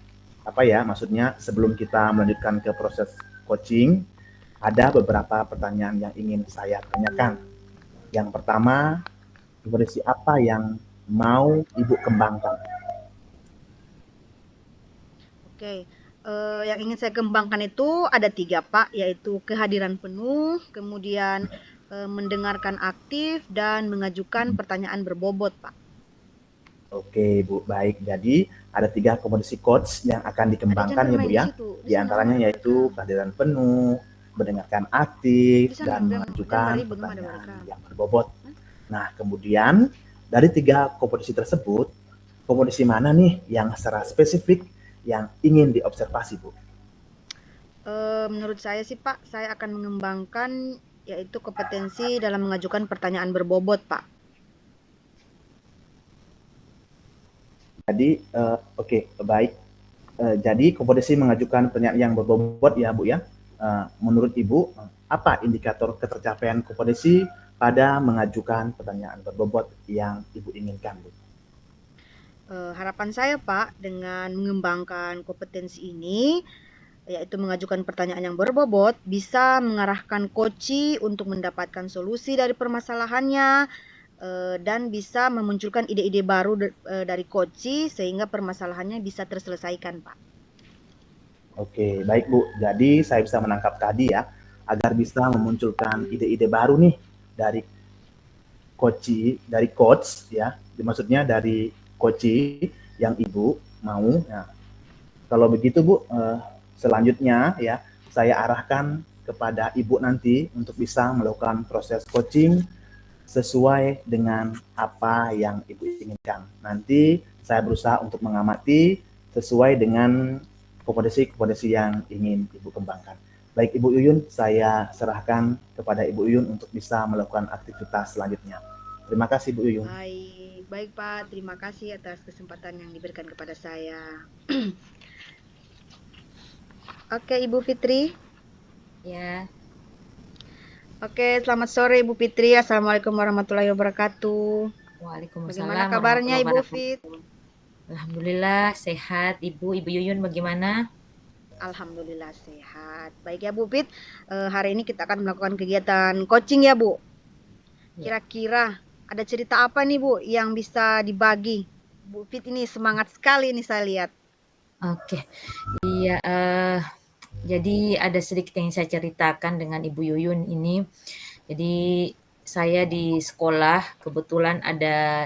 maksudnya sebelum kita melanjutkan ke proses coaching, ada beberapa pertanyaan yang ingin saya tanyakan. Yang pertama, kompetensi apa yang mau Ibu kembangkan? Oke, yang ingin saya kembangkan itu ada 3 Pak, yaitu kehadiran penuh, kemudian mendengarkan aktif, dan mengajukan pertanyaan berbobot Pak. Oke Bu, baik. Jadi ada 3 kompetensi coach yang akan dikembangkan ya Bu ya. Di antaranya yaitu kehadiran penuh, mendengarkan aktif, dan mengajukan pertanyaan yang berbobot. Nah, kemudian dari 3 kompetensi tersebut, kompetensi mana nih yang secara spesifik yang ingin diobservasi Bu? Menurut saya sih Pak, saya akan mengembangkan yaitu kompetensi dalam mengajukan pertanyaan berbobot Pak. Jadi, oke, baik. Jadi kompetensi mengajukan pertanyaan yang berbobot ya Bu ya. Menurut Ibu, apa indikator ketercapaian kompetensi pada mengajukan pertanyaan berbobot yang Ibu inginkan Bu? Harapan saya Pak, dengan mengembangkan kompetensi ini, yaitu mengajukan pertanyaan yang berbobot, bisa mengarahkan coach untuk mendapatkan solusi dari permasalahannya, dan bisa memunculkan ide-ide baru dari coach sehingga permasalahannya bisa terselesaikan Pak. Oke, baik Bu. Jadi saya bisa menangkap tadi ya, agar bisa memunculkan ide-ide baru nih dari dari coach ya, maksudnya dari coach yang Ibu mau. Nah, kalau begitu Bu, selanjutnya ya saya arahkan kepada Ibu nanti untuk bisa melakukan proses coaching sesuai dengan apa yang Ibu inginkan. Nanti saya berusaha untuk mengamati sesuai dengan kompetensi-kompetensi yang ingin Ibu kembangkan. Baik Ibu Yuyun, saya serahkan kepada Ibu Yuyun untuk bisa melakukan aktivitas selanjutnya. Terima kasih Bu Yuyun. Baik Pak, terima kasih atas kesempatan yang diberikan kepada saya. Oke, Ibu Fitri. Ya, Oke, selamat sore Ibu Fitri. Assalamualaikum warahmatullahi wabarakatuh. Waalaikumsalam Bagaimana kabarnya Ibu warahmatullahi Fit? wabarakatuh. Alhamdulillah sehat Ibu. Ibu Yuyun bagaimana? Alhamdulillah sehat. Baik ya Bu Fit, hari ini kita akan melakukan kegiatan coaching ya Bu. Ya. Kira-kira ada cerita apa nih Bu yang bisa dibagi? Bu Fit ini semangat sekali nih saya lihat. Oke, iya. Jadi ada sedikit yang saya ceritakan dengan Ibu Yuyun ini. Jadi saya di sekolah kebetulan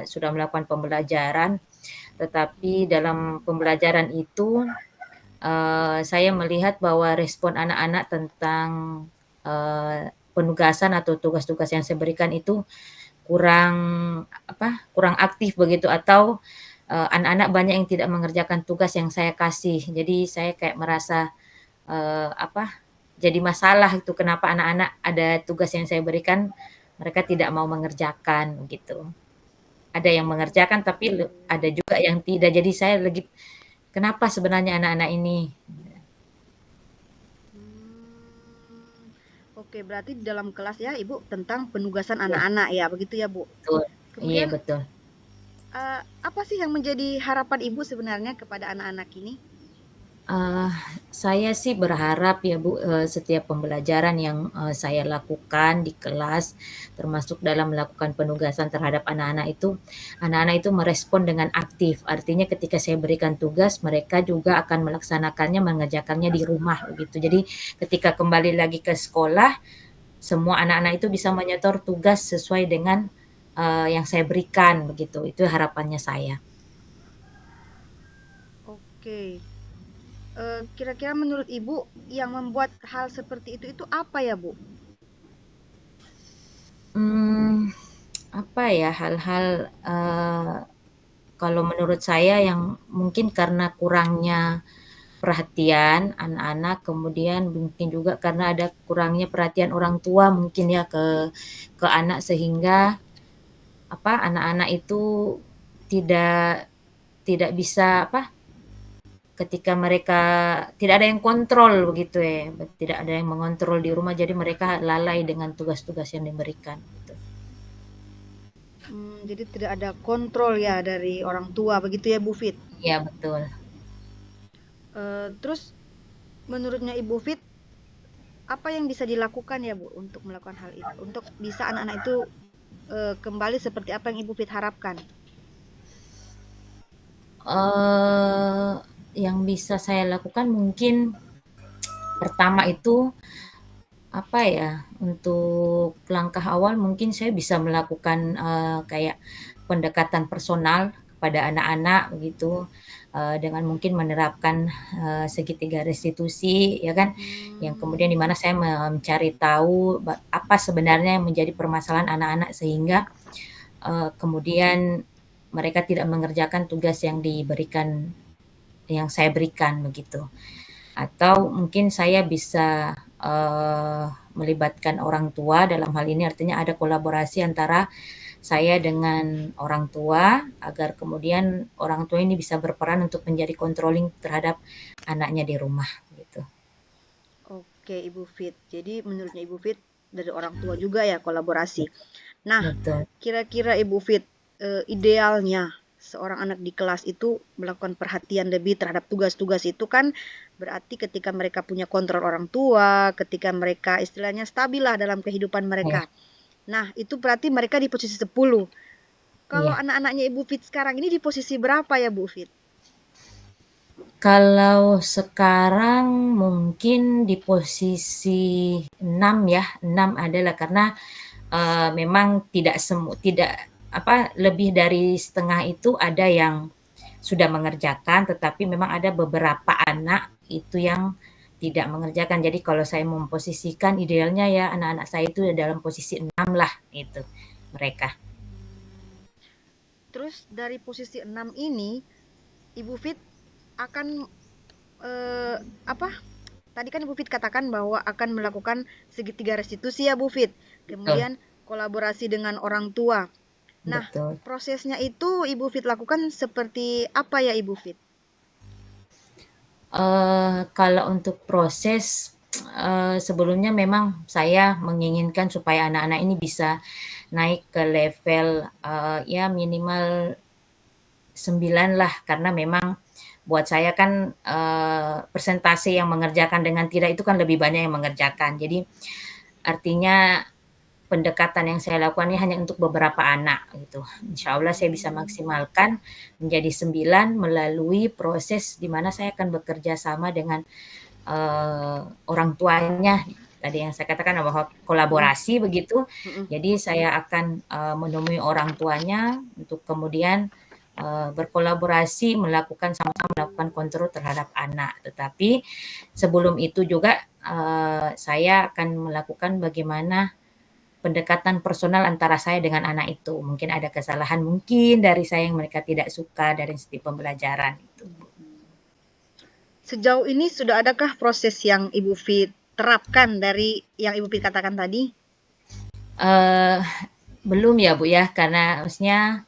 sudah melakukan pembelajaran, tetapi dalam pembelajaran itu saya melihat bahwa respon anak-anak tentang penugasan atau tugas-tugas yang saya berikan itu kurang aktif begitu, atau anak-anak banyak yang tidak mengerjakan tugas yang saya kasih. Jadi saya kayak merasa jadi masalah itu, kenapa anak-anak ada tugas yang saya berikan mereka tidak mau mengerjakan gitu. Ada yang mengerjakan tapi ada juga yang tidak. Jadi saya lagi kenapa sebenarnya anak-anak ini. Oke, berarti di dalam kelas ya Ibu tentang penugasan anak-anak ya, begitu ya Bu? Betul. Kemudian, Iya betul. Apa sih yang menjadi harapan Ibu sebenarnya kepada anak-anak ini? Saya sih berharap ya Bu, setiap pembelajaran yang saya lakukan di kelas, termasuk dalam melakukan penugasan terhadap anak-anak itu merespon dengan aktif. Artinya ketika saya berikan tugas, mereka juga akan melaksanakannya, mengerjakannya di rumah begitu. Jadi ketika kembali lagi ke sekolah, semua anak-anak itu bisa menyetor tugas sesuai dengan yang saya berikan begitu. Itu harapannya saya. Oke. Kira-kira menurut Ibu yang membuat hal seperti itu apa ya Bu? Apa ya, hal-hal kalau menurut saya yang mungkin karena kurangnya perhatian anak-anak, kemudian mungkin juga karena ada kurangnya perhatian orang tua mungkin ya ke anak, sehingga anak-anak itu tidak bisa ketika mereka tidak ada yang kontrol begitu ya, tidak ada yang mengontrol di rumah, jadi mereka lalai dengan tugas-tugas yang diberikan gitu. Jadi tidak ada kontrol ya dari orang tua begitu ya Bu Fit? Iya betul. Terus menurutnya Ibu Fit, apa yang bisa dilakukan ya Bu untuk melakukan hal itu, untuk bisa anak-anak itu kembali seperti apa yang Ibu Fit harapkan? Yang bisa saya lakukan mungkin pertama itu untuk langkah awal mungkin saya bisa melakukan kayak pendekatan personal kepada anak-anak begitu, dengan mungkin menerapkan segitiga restitusi ya kan, yang kemudian di mana saya mencari tahu apa sebenarnya yang menjadi permasalahan anak-anak sehingga kemudian mereka tidak mengerjakan tugas yang saya berikan begitu. Atau mungkin saya bisa melibatkan orang tua, dalam hal ini artinya ada kolaborasi antara saya dengan orang tua agar kemudian orang tua ini bisa berperan untuk menjadi controlling terhadap anaknya di rumah gitu. Oke Ibu Fit, jadi menurutnya Ibu Fit dari orang tua juga ya kolaborasi. Nah, Betul. kira-kira Ibu Fit, idealnya seorang anak di kelas itu melakukan perhatian lebih terhadap tugas-tugas itu kan berarti ketika mereka punya kontrol orang tua, ketika mereka istilahnya stabil lah dalam kehidupan mereka. Nah, itu berarti mereka di posisi 10. Kalau anak-anaknya Ibu Fit sekarang ini di posisi berapa ya Bu Fit? Kalau sekarang mungkin di posisi 6 ya, 6 adalah karena memang tidak lebih dari setengah itu ada yang sudah mengerjakan, tetapi memang ada beberapa anak itu yang tidak mengerjakan. Jadi kalau saya memposisikan idealnya ya anak-anak saya itu dalam posisi 6 lah itu mereka. Terus dari posisi 6 ini, Ibu Fit akan tadi kan Ibu Fit katakan bahwa akan melakukan segitiga restitusi ya Bu Fit. Kemudian kolaborasi dengan orang tua. Nah, Betul. prosesnya itu Ibu Fit lakukan seperti apa ya Ibu Fit? Kalau untuk proses sebelumnya memang saya menginginkan supaya anak-anak ini bisa naik ke level ya minimal 9 lah, karena memang buat saya kan persentase yang mengerjakan dengan tidak itu kan lebih banyak yang mengerjakan. Jadi artinya pendekatan yang saya lakukan ini hanya untuk beberapa anak gitu. Insya Allah saya bisa maksimalkan menjadi 9 melalui proses di mana saya akan bekerja sama dengan orang tuanya. Tadi yang saya katakan bahwa kolaborasi begitu. Jadi saya akan menemui orang tuanya untuk kemudian berkolaborasi sama-sama melakukan kontrol terhadap anak. Tetapi sebelum itu juga saya akan melakukan bagaimana pendekatan personal antara saya dengan anak itu. Mungkin ada kesalahan mungkin dari saya yang mereka tidak suka dari segi pembelajaran itu. Sejauh ini sudah adakah proses yang Ibu Fit terapkan dari yang Ibu Fit katakan tadi? Belum ya Bu ya, karena maksudnya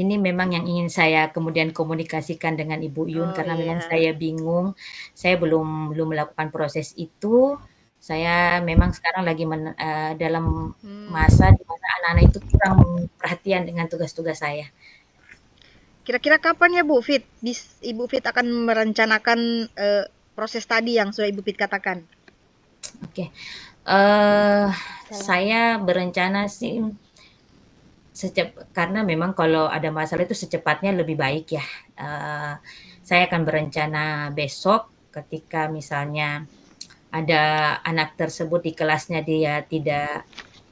ini memang yang ingin saya kemudian komunikasikan dengan Ibu Yun, karena memang saya bingung, saya belum melakukan proses itu. Saya memang sekarang lagi dalam masa di mana anak-anak itu kurang perhatian dengan tugas-tugas saya. Kira-kira kapan ya Bu Fit Ibu Fit akan merencanakan proses tadi yang sudah Ibu Fit katakan? Oke. Saya berencana sih karena memang kalau ada masalah itu secepatnya lebih baik ya. Saya akan berencana besok ketika misalnya ada anak tersebut di kelasnya dia tidak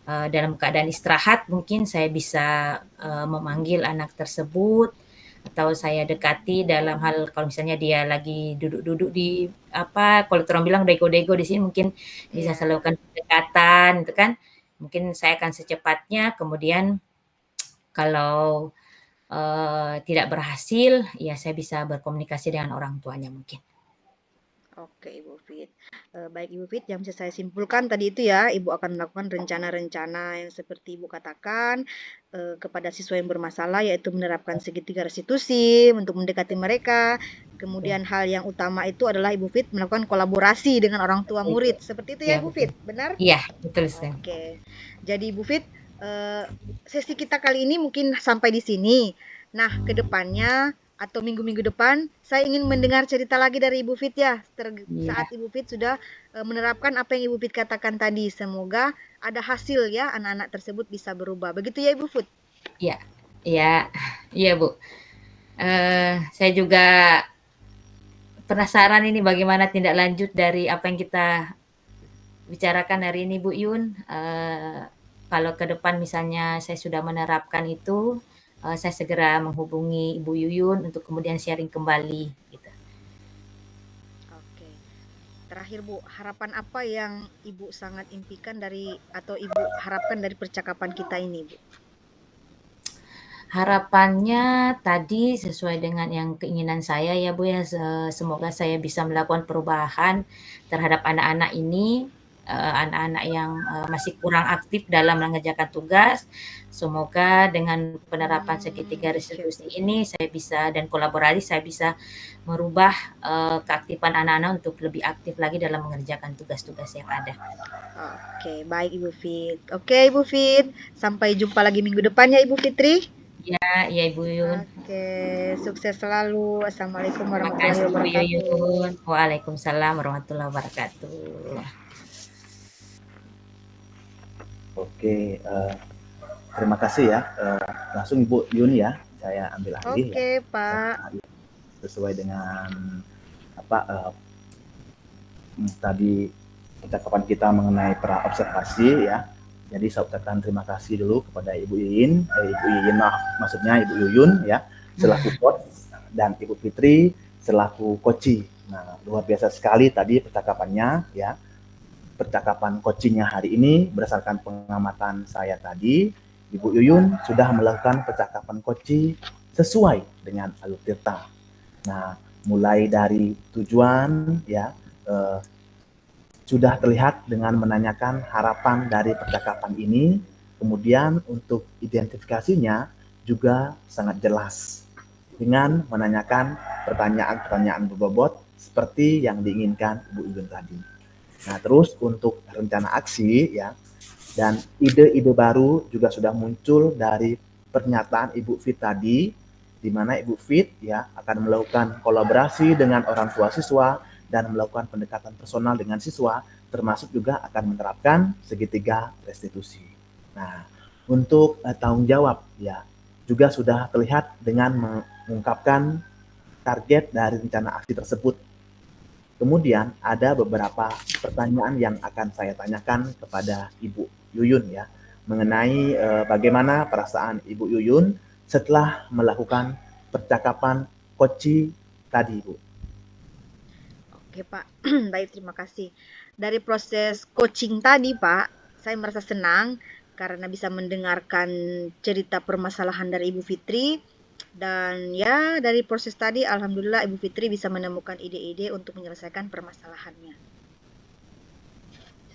dalam keadaan istirahat, mungkin saya bisa memanggil anak tersebut atau saya dekati dalam hal kalau misalnya dia lagi duduk-duduk di kalau orang bilang dego-dego di sini, mungkin bisa saya lakukan pendekatan itu kan. Mungkin saya akan secepatnya, kemudian kalau tidak berhasil ya saya bisa berkomunikasi dengan orang tuanya mungkin. Oke Ibu Fit. Baik Ibu Fit, yang bisa saya simpulkan tadi itu ya, Ibu akan melakukan rencana-rencana yang seperti Ibu katakan kepada siswa yang bermasalah, yaitu menerapkan segitiga restitusi untuk mendekati mereka. Kemudian hal yang utama itu adalah Ibu Fit melakukan kolaborasi dengan orang tua murid. Seperti itu ya Ibu Fit, benar? Iya, betul sekali. Oke. Jadi Ibu Fit, sesi kita kali ini mungkin sampai di sini. Nah, ke depannya atau minggu-minggu depan saya ingin mendengar cerita lagi dari Ibu Fit ya, saat Ibu Fit sudah menerapkan apa yang Ibu Fit katakan tadi. Semoga ada hasil ya, anak-anak tersebut bisa berubah. Begitu ya Ibu Fit? Iya Bu. Saya juga penasaran ini bagaimana tindak lanjut dari apa yang kita bicarakan hari ini Bu Yun. Kalau ke depan misalnya saya sudah menerapkan itu, saya segera menghubungi Ibu Yuyun untuk kemudian sharing kembali gitu. Oke. Terakhir Bu, harapan apa yang Ibu sangat impikan atau Ibu harapkan dari percakapan kita ini Bu? Harapannya tadi sesuai dengan yang keinginan saya ya Bu ya, semoga saya bisa melakukan perubahan terhadap anak-anak ini, anak-anak yang masih kurang aktif dalam mengerjakan tugas. Semoga dengan penerapan segitiga restitusi ini saya bisa dan kolaborasi saya bisa merubah keaktifan anak-anak untuk lebih aktif lagi dalam mengerjakan tugas-tugas yang ada. Oke, baik Ibu Fit. Oke Ibu Fit, sampai jumpa lagi minggu depan ya Ibu Fitri. Ya Ibu Yun. Oke, sukses selalu. Assalamualaikum Terima warahmatullahi kasih Bu wabarakatuh. Yuyun. Waalaikumsalam warahmatullahi wabarakatuh. Oke, terima kasih ya. Langsung Ibu Yun ya, saya ambil alih. Oke, ya. Pak. Sesuai dengan tadi percakapan kita mengenai pra observasi ya. Jadi saya ucapkan terima kasih dulu kepada Ibu Yuyun maaf, maksudnya Ibu Yuyun ya, selaku coach, dan Ibu Fitri selaku koci. Nah, luar biasa sekali tadi percakapannya ya. Percakapan coachingnya hari ini berdasarkan pengamatan saya tadi, Ibu Yuyun sudah melakukan percakapan coaching sesuai dengan alur tirta. Nah, mulai dari tujuan ya, sudah terlihat dengan menanyakan harapan dari percakapan ini. Kemudian untuk identifikasinya juga sangat jelas dengan menanyakan pertanyaan-pertanyaan berbobot seperti yang diinginkan Ibu Yuyun tadi. Nah, terus untuk rencana aksi ya, dan ide-ide baru juga sudah muncul dari pernyataan Ibu Fit tadi, di mana Ibu Fit ya akan melakukan kolaborasi dengan orang tua siswa dan melakukan pendekatan personal dengan siswa, termasuk juga akan menerapkan segitiga restitusi. Nah, untuk tanggung jawab ya juga sudah terlihat dengan mengungkapkan target dari rencana aksi tersebut. Kemudian ada beberapa pertanyaan yang akan saya tanyakan kepada Ibu Yuyun ya, mengenai bagaimana perasaan Ibu Yuyun setelah melakukan percakapan coaching tadi, Bu. Oke Pak, baik terima kasih. Dari proses coaching tadi Pak, saya merasa senang karena bisa mendengarkan cerita permasalahan dari Ibu Fitri. Dan ya dari proses tadi Alhamdulillah Ibu Fitri bisa menemukan ide-ide untuk menyelesaikan permasalahannya.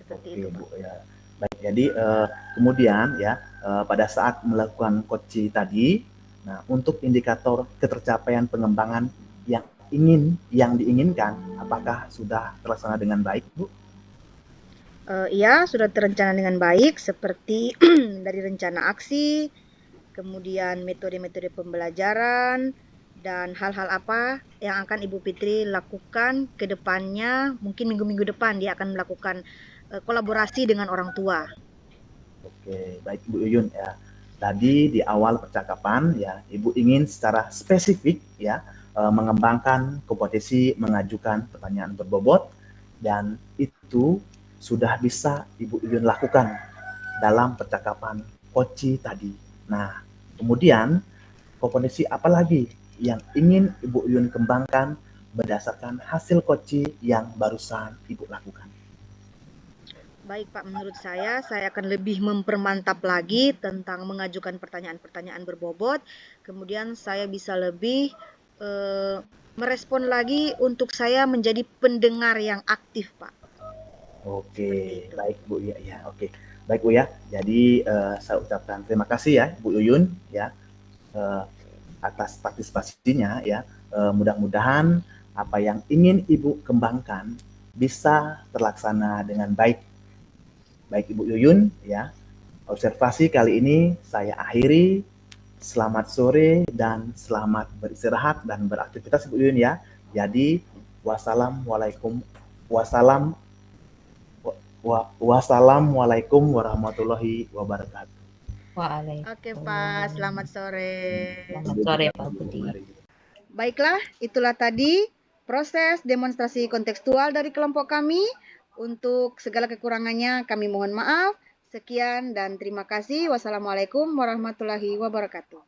Seperti itu Pak. Bu ya. Baik, jadi kemudian ya pada saat melakukan coaching tadi, nah untuk indikator ketercapaian pengembangan yang diinginkan, apakah sudah terlaksana dengan baik, Bu? Iya, sudah terencana dengan baik seperti dari rencana aksi, kemudian metode-metode pembelajaran, dan hal-hal apa yang akan Ibu Fitri lakukan ke depannya. Mungkin minggu-minggu depan dia akan melakukan kolaborasi dengan orang tua. Oke, baik Bu Yuyun ya. Tadi di awal percakapan ya, Ibu ingin secara spesifik ya mengembangkan kompetensi mengajukan pertanyaan berbobot, dan itu sudah bisa Ibu Yuyun lakukan dalam percakapan coaching tadi. Nah, kemudian kompetensi apa lagi yang ingin Ibu Yuyun kembangkan berdasarkan hasil coaching yang barusan Ibu lakukan? Baik Pak, menurut saya akan lebih mempermantap lagi tentang mengajukan pertanyaan-pertanyaan berbobot. Kemudian saya bisa lebih merespon lagi untuk saya menjadi pendengar yang aktif Pak. Oke, baik Bu ya, oke. Baik Bu ya. Jadi saya ucapkan terima kasih ya Bu Yuyun ya atas partisipasinya ya. Mudah-mudahan apa yang ingin Ibu kembangkan bisa terlaksana dengan baik. Baik Ibu Yuyun ya. Observasi kali ini saya akhiri. Selamat sore dan selamat beristirahat dan beraktivitas Ibu Yuyun ya. Jadi wassalamualaikum warahmatullahi wabarakatuh. Waalaikumsalam. Oke Pak, selamat sore. Selamat sore Pak Budi. Baiklah, itulah tadi proses demonstrasi kontekstual dari kelompok kami. Untuk segala kekurangannya kami mohon maaf. Sekian dan terima kasih. Wassalamualaikum warahmatullahi wabarakatuh.